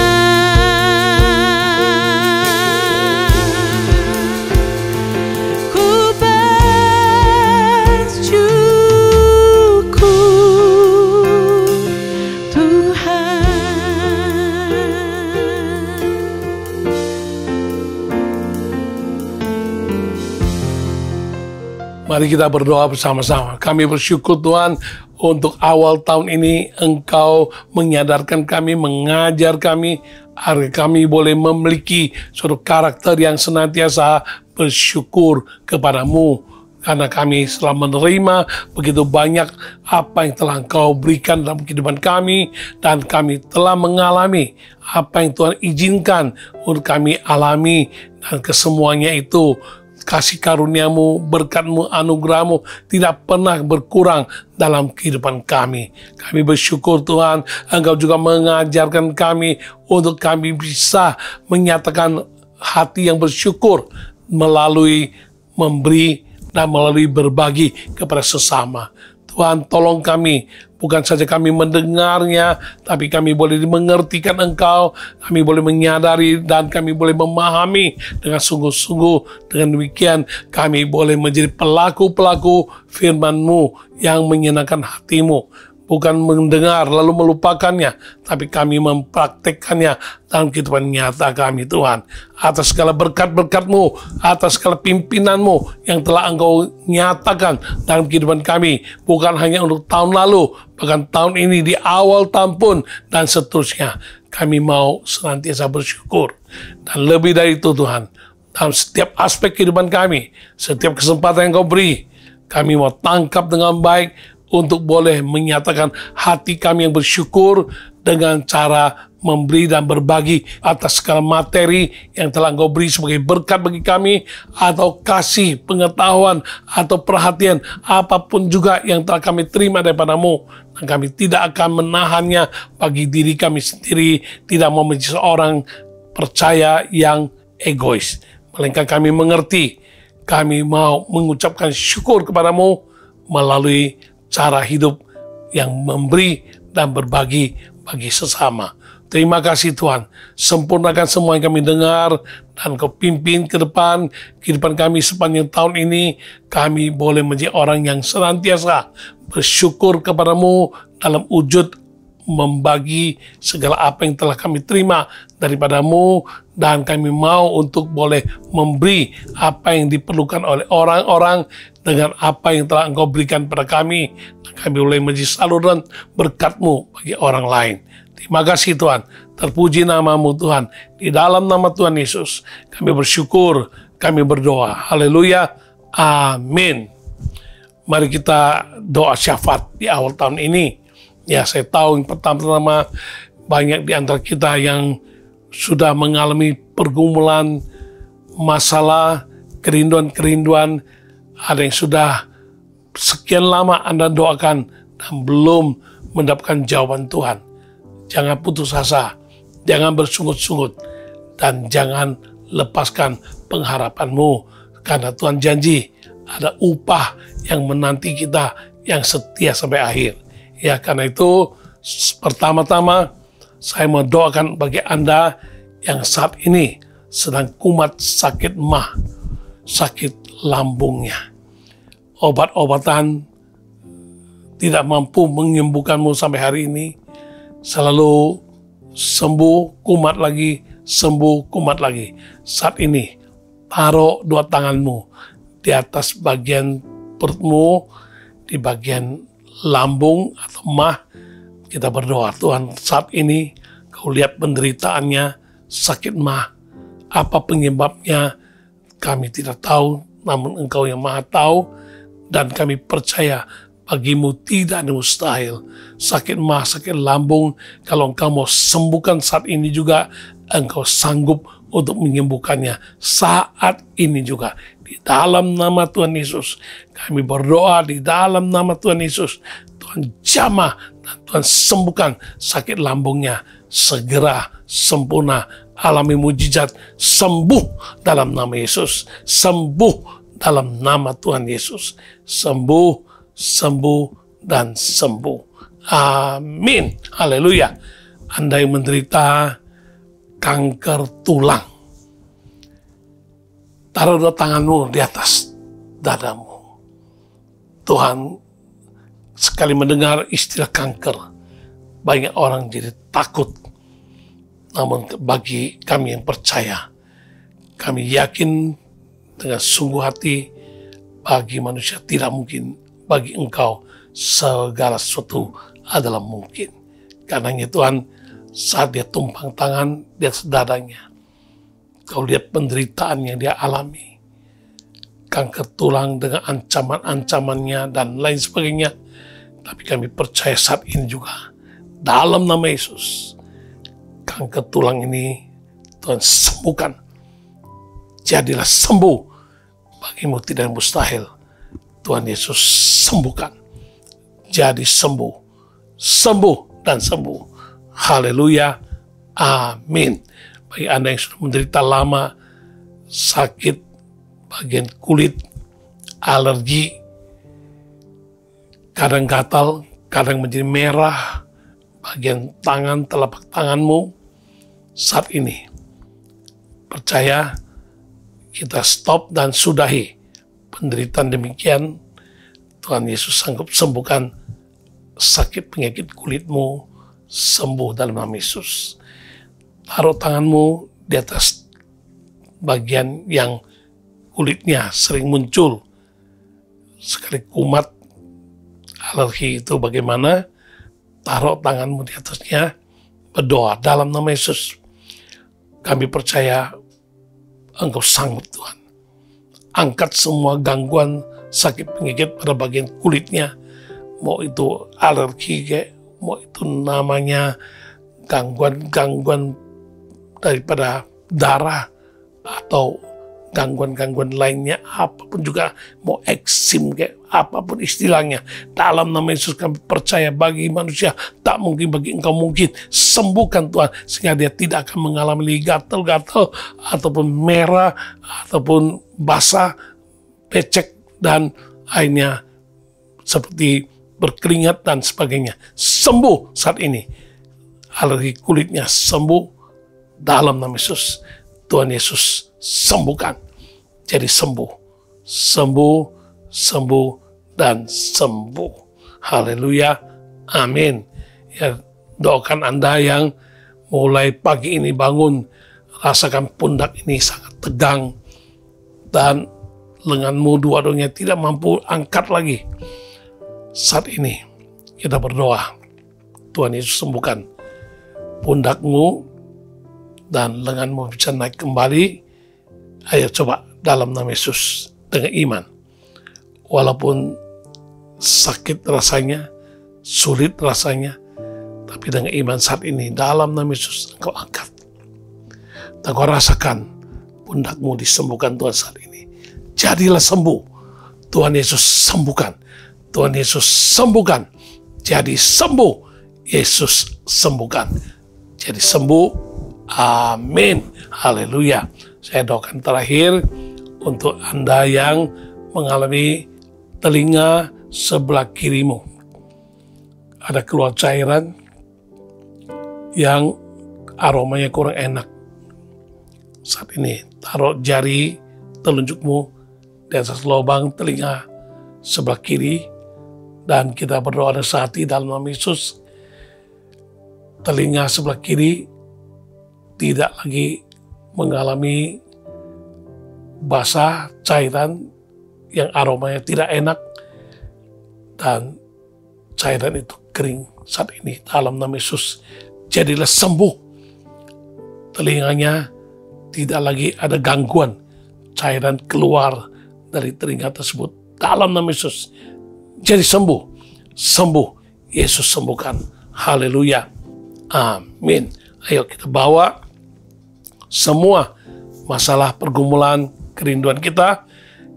[SPEAKER 2] ku bersyukur Tuhan.
[SPEAKER 1] Mari kita berdoa bersama-sama. Kami bersyukur Tuhan untuk awal tahun ini Engkau menyadarkan kami, mengajar kami, agar kami boleh memiliki suatu karakter yang senantiasa bersyukur kepadamu. Karena kami telah menerima begitu banyak apa yang telah Engkau berikan dalam kehidupan kami, dan kami telah mengalami apa yang Tuhan izinkan untuk kami alami, dan kesemuanya itu kasih karunia-Mu, berkat-Mu, anugerah-Mu tidak pernah berkurang dalam kehidupan kami. Kami bersyukur Tuhan, Engkau juga mengajarkan kami untuk kami bisa menyatakan hati yang bersyukur melalui memberi dan melalui berbagi kepada sesama. Tuhan, tolong kami, bukan saja kami mendengarnya, tapi kami boleh dimengertikan Engkau, kami boleh menyadari, dan kami boleh memahami dengan sungguh-sungguh. Dengan demikian, kami boleh menjadi pelaku-pelaku firman-Mu yang menyenangkan hati-Mu. Bukan mendengar lalu melupakannya, tapi kami mempraktekkannya dalam kehidupan nyata kami Tuhan. Atas segala berkat-berkat-Mu, atas segala pimpinan-Mu yang telah Engkau nyatakan dalam kehidupan kami, bukan hanya untuk tahun lalu, bahkan tahun ini di awal tahun pun, dan seterusnya. Kami mau senantiasa bersyukur. Dan lebih dari itu Tuhan, dalam setiap aspek kehidupan kami, setiap kesempatan yang Kau beri, kami mau tangkap dengan baik untuk boleh menyatakan hati kami yang bersyukur dengan cara memberi dan berbagi atas segala materi yang telah Engkau beri sebagai berkat bagi kami, atau kasih, pengetahuan, atau perhatian, apapun juga yang telah kami terima daripada-Mu. Dan kami tidak akan menahannya bagi diri kami sendiri, tidak mau menjadi seorang percaya yang egois. Melainkan kami mengerti, kami mau mengucapkan syukur kepada-Mu melalui cara hidup yang memberi dan berbagi bagi sesama. Terima kasih Tuhan, sempurnakan semua yang kami dengar, dan Kau pimpin ke depan kehidupan kami sepanjang tahun ini. Kami boleh menjadi orang yang senantiasa bersyukur kepada-Mu dalam wujud membagi segala apa yang telah kami terima daripada-Mu, dan kami mau untuk boleh memberi apa yang diperlukan oleh orang-orang dengan apa yang telah Engkau berikan pada kami, dan kami boleh menjadi saluran berkat-Mu bagi orang lain. Terima kasih Tuhan, terpuji nama-Mu Tuhan. Di dalam nama Tuhan Yesus kami bersyukur, kami berdoa. Haleluya, amin. Mari kita doa syafaat di awal tahun ini. Ya, saya tahu yang pertama-tama banyak di antara kita yang sudah mengalami pergumulan, masalah, kerinduan-kerinduan. Ada yang sudah sekian lama Anda doakan dan belum mendapatkan jawaban Tuhan. Jangan putus asa, jangan bersungut-sungut, dan jangan lepaskan pengharapan-Mu. Karena Tuhan janji ada upah yang menanti kita yang setia sampai akhir. Ya, karena itu pertama-tama saya mendoakan bagi Anda yang saat ini sedang kumat sakit mah, sakit lambungnya. Obat-obatan tidak mampu menyembuhkanmu sampai hari ini. Selalu sembuh, kumat lagi, sembuh, kumat lagi. Saat ini, taruh dua tanganmu di atas bagian perutmu, di bagian lambung atau mah. Kita berdoa, Tuhan, saat ini kau lihat penderitaannya, sakit mah. Apa penyebabnya? Kami tidak tahu, namun Engkau yang Maha tahu, dan kami percaya bagimu tidak ada mustahil. Sakit mah, sakit lambung, kalau Engkau mau sembuhkan saat ini juga, Engkau sanggup untuk menyembuhkannya saat ini juga. Di dalam nama Tuhan Yesus, kami berdoa di dalam nama Tuhan Yesus. Tuhan jamah dan Tuhan sembuhkan sakit lambungnya. Segera sempurna, alami mujizat, sembuh dalam nama Yesus. Sembuh dalam nama Tuhan Yesus. Sembuh, sembuh, dan sembuh. Amin. Haleluya. Anda yang menderita kanker tulang, taruh tanganmu di atas dadamu. Tuhan sekali mendengar istilah kanker, banyak orang jadi takut. Namun bagi kami yang percaya, kami yakin dengan sungguh hati, bagi manusia tidak mungkin, bagi Engkau segala sesuatu adalah mungkin. Karenanya Tuhan, saat dia tumpang tangan di atas dadanya, kau lihat penderitaan yang dia alami, kanker tulang dengan ancaman-ancamannya dan lain sebagainya. Tapi kami percaya saat ini juga, dalam nama Yesus, kanker tulang ini Tuhan sembuhkan. Jadilah sembuh, bagimu tidak mustahil. Tuhan Yesus sembuhkan, jadi sembuh, sembuh dan sembuh. Haleluya, amin. Bagi Anda yang sudah menderita lama, sakit bagian kulit, alergi, kadang gatal, kadang menjadi merah, bagian tangan, telapak tanganmu, saat ini, percaya, kita stop dan sudahi penderitaan demikian. Tuhan Yesus sanggup sembuhkan sakit penyakit kulitmu, sembuh dalam nama Yesus. Taruh tanganmu di atas bagian yang kulitnya sering muncul sekali kumat, alergi itu bagaimana? Taruh tanganmu di atasnya, berdoa dalam nama Yesus. Kami percaya Engkau sanggup, Tuhan. Angkat semua gangguan sakit penyakit pada bagian kulitnya, mau itu alergi, mau itu namanya gangguan-gangguan daripada darah atau gangguan-gangguan lainnya, apapun juga, mau eksim, apapun istilahnya. Dalam nama Yesus kami percaya bagi manusia tak mungkin, bagi Engkau mungkin. Sembuhkan Tuhan, sehingga dia tidak akan mengalami gatal-gatal, ataupun merah, ataupun basah, becek, dan akhirnya seperti berkeringat dan sebagainya. Sembuh saat ini. Alergi kulitnya sembuh dalam nama Yesus. Tuhan Yesus sembuhkan. Jadi sembuh, sembuh, sembuh, dan sembuh. Haleluya, amin. Ya, doakan Anda yang mulai pagi ini bangun, rasakan pundak ini sangat tegang, dan lenganmu dua-duanya tidak mampu angkat lagi. Saat ini kita berdoa, Tuhan Yesus sembuhkan pundakmu, dan lenganmu bisa naik kembali. Ayo coba dalam nama Yesus dengan iman. Walaupun sakit rasanya, sulit rasanya, tapi dengan iman saat ini dalam nama Yesus engkau angkat. Dan kau rasakan pundakmu disembuhkan Tuhan saat ini. Jadilah sembuh. Tuhan Yesus sembuhkan. Tuhan Yesus sembuhkan. Jadi sembuh. Yesus sembuhkan. Jadi sembuh. Amin. Haleluya. Saya doakan terakhir untuk Anda yang mengalami telinga sebelah kirimu ada keluar cairan yang aromanya kurang enak. Saat ini taruh jari telunjukmu di atas lubang telinga sebelah kiri, dan kita berdoa dan sehati dalam nama Yesus. Telinga sebelah kiri tidak lagi mengalami basah cairan yang aromanya tidak enak, dan cairan itu kering saat ini dalam nama Yesus. Jadilah sembuh. Telinganya tidak lagi ada gangguan cairan keluar dari telinga tersebut dalam nama Yesus. Jadi sembuh. Yesus sembuhkan. Haleluya. Amin. Ayo kita bawa semua masalah pergumulan kerinduan kita.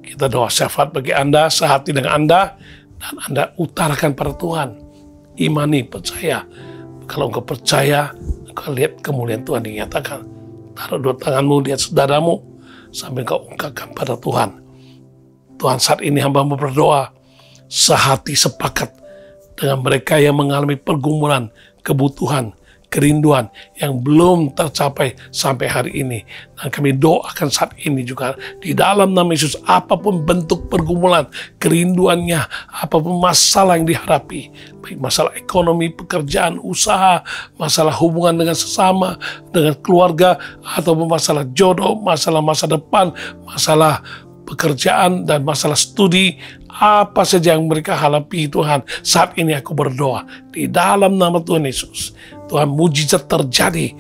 [SPEAKER 1] Kita doa syafaat bagi Anda, sehati dengan Anda, dan Anda utarakan pada Tuhan. Imani, percaya. Kalau engkau percaya, engkau lihat kemuliaan Tuhan dinyatakan. Taruh dua tanganmu di atas dadamu sambil engkau ungkapkan pada Tuhan. Tuhan, saat ini hamba-Mu berdoa, sehati sepakat dengan mereka yang mengalami pergumulan, kebutuhan, kerinduan yang belum tercapai sampai hari ini. Dan kami doakan saat ini juga di dalam nama Yesus, apapun bentuk pergumulan, kerinduannya, apapun masalah yang dihadapi, baik masalah ekonomi, pekerjaan, usaha, masalah hubungan dengan sesama, dengan keluarga, ataupun masalah jodoh, masalah masa depan, masalah pekerjaan, dan masalah studi, apa saja yang mereka hadapi Tuhan, saat ini aku berdoa di dalam nama Tuhan Yesus. Tuhan, mujizat terjadi.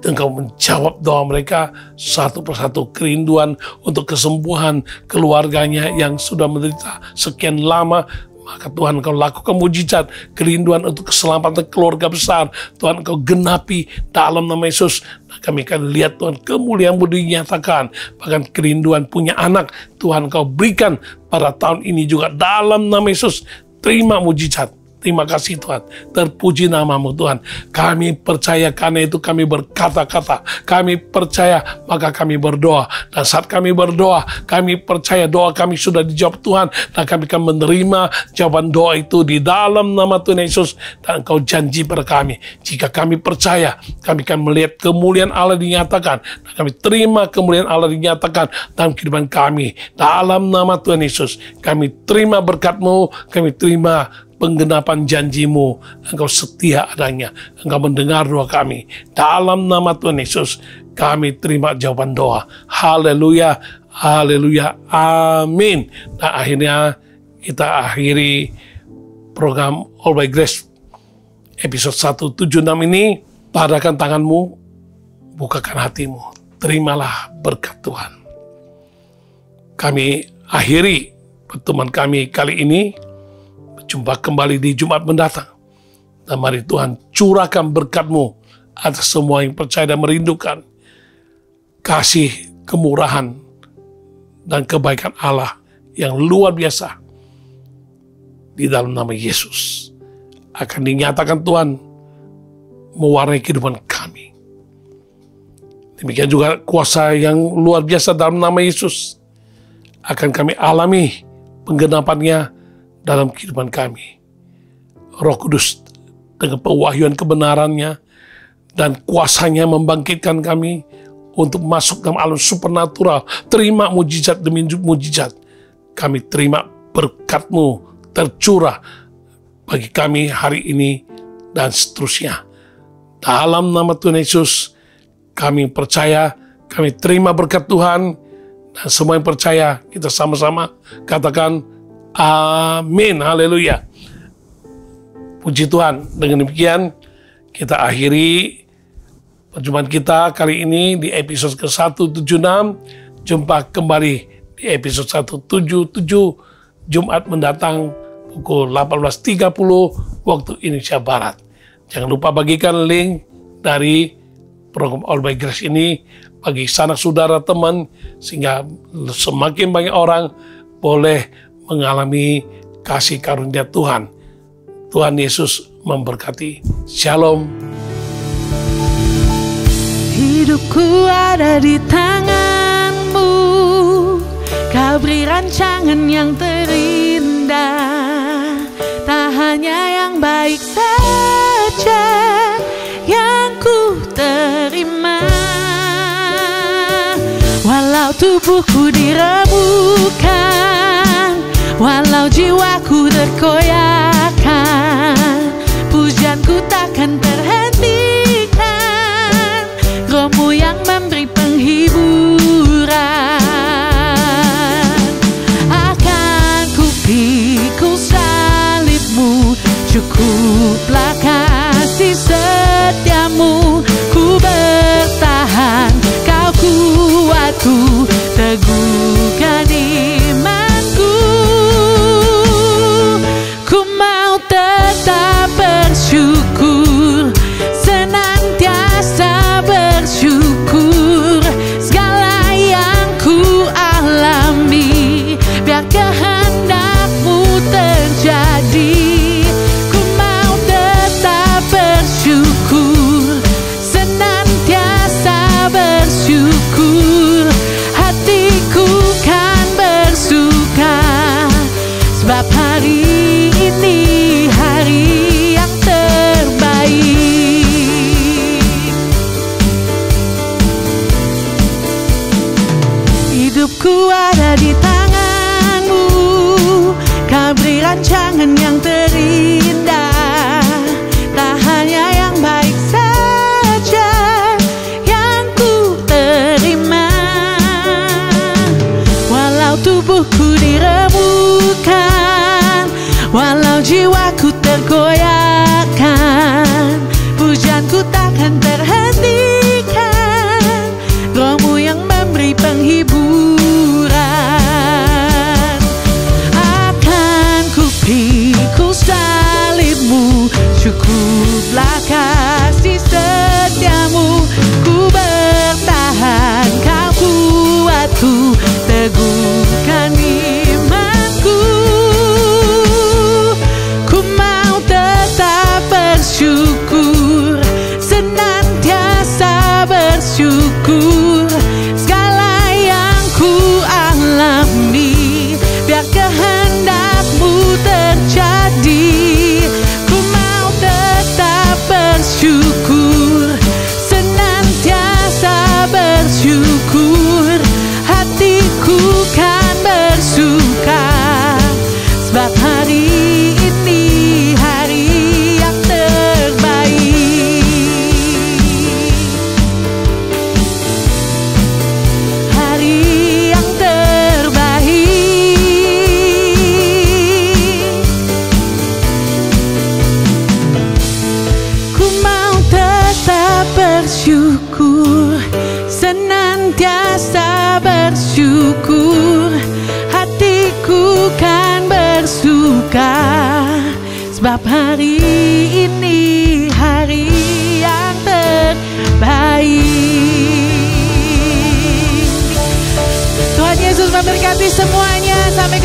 [SPEAKER 1] Engkau menjawab doa mereka satu persatu, kerinduan untuk kesembuhan keluarganya yang sudah menderita sekian lama. Maka Tuhan, Engkau lakukan mujizat, kerinduan untuk keselamatan keluarga besar. Tuhan, Engkau genapi dalam nama Yesus. Nah, kami akan lihat Tuhan, kemuliaan-Mu dinyatakan. Bahkan kerinduan punya anak, Tuhan, Engkau berikan pada tahun ini juga dalam nama Yesus. Terima mujizat. Terima kasih Tuhan, terpuji nama-Mu Tuhan. Kami percaya, karena itu kami berkata-kata. Kami percaya, maka kami berdoa. Dan saat kami berdoa, kami percaya doa kami sudah dijawab Tuhan. Dan kami akan menerima jawaban doa itu di dalam nama Tuhan Yesus. Dan Engkau janji pada kami, jika kami percaya, kami akan melihat kemuliaan Allah dinyatakan. Dan kami terima kemuliaan Allah dinyatakan dalam kehidupan kami. Dalam nama Tuhan Yesus, kami terima berkat-Mu, kami terima penggenapan janji-Mu. Engkau setia adanya. Engkau mendengar doa kami. Dalam nama Tuhan Yesus, kami terima jawaban doa. Haleluya, haleluya, amin. Nah, akhirnya kita akhiri program All by Grace episode 176 ini. Padakan tanganmu, bukakan hatimu, terimalah berkat Tuhan. Kami akhiri pertemuan kami kali ini. Jumpa kembali di Jumat mendatang. Dan mari Tuhan curahkan berkat-Mu atas semua yang percaya dan merindukan kasih, kemurahan, dan kebaikan Allah yang luar biasa di dalam nama Yesus. Akan dinyatakan Tuhan mewarnai kehidupan kami. Demikian juga kuasa yang luar biasa dalam nama Yesus akan kami alami penggenapannya dalam kehidupan kami. Roh Kudus dengan pewahyuan kebenarannya dan kuasanya membangkitkan kami untuk masuk dalam alam supernatural. Terima mujizat demi mujizat. Kami terima berkat-Mu tercurah bagi kami hari ini dan seterusnya. Dalam nama Tuhan Yesus, kami percaya, kami terima berkat Tuhan, dan semua yang percaya kita sama-sama katakan amin, haleluya. Puji Tuhan. Dengan demikian kita akhiri perjumpaan kita kali ini di episode ke-176. Jumpa kembali di episode 177 Jumat mendatang pukul 18.30 waktu Indonesia Barat. Jangan lupa bagikan link dari program All by Grace ini bagi sanak saudara teman, sehingga semakin banyak orang boleh mengalami kasih karunia Tuhan. Tuhan Yesus memberkati. Shalom.
[SPEAKER 2] Hidupku ada di tangan-Mu, Kau beri rancangan yang terindah, tak hanya yang baik saja yang ku terima. Walau tubuhku diremukkan, walau jiwaku terkoyakkan, pujianku takkan terhentikan, Rohmu yang memberi penghiburan. Akan ku pikul salibmu, cukuplah kasih setiamu. Ku bertahan, kau kuatku, teguhkan imanku. Ku mau tetap bersyukur, senantiasa bersyukur. Segala yang ku alami, biar kehendak-Mu terjadi. Ku mau tetap bersyukur, senantiasa bersyukur. Hatiku kan bersuka, sebab hari ini hari yang terbaik. Hidupku ada di tangan-Mu, Kau beri rancangan yang terindah, tak hanya yang baik saja yang ku terima. Walau tubuhku diremukkan, walau jiwaku tergoyahkan, pujianku takkan terhentikan, Rohmu yang memberi penghiburan. Akan ku pikul salibmu, cukuplah kasih setiamu. Ku bertahan, kau kuatku, teguhkan imanku. Ku mau tetap bersyukur, senantiasa bersyukur. Segala yang ku alami, biar kehendak-Mu terjadi. Ku mau tetap bersyukur, senantiasa bersyukur. Hatiku kan bersuka, sebab hari ini hari yang terbaik. Hari yang terbaik. Ku mau tetap bersyukur, senantiasa bersyukur. Hatiku kan bersuka, sebab hari ini hari yang terbaik. Tuhan Yesus memberkati semuanya. Sampai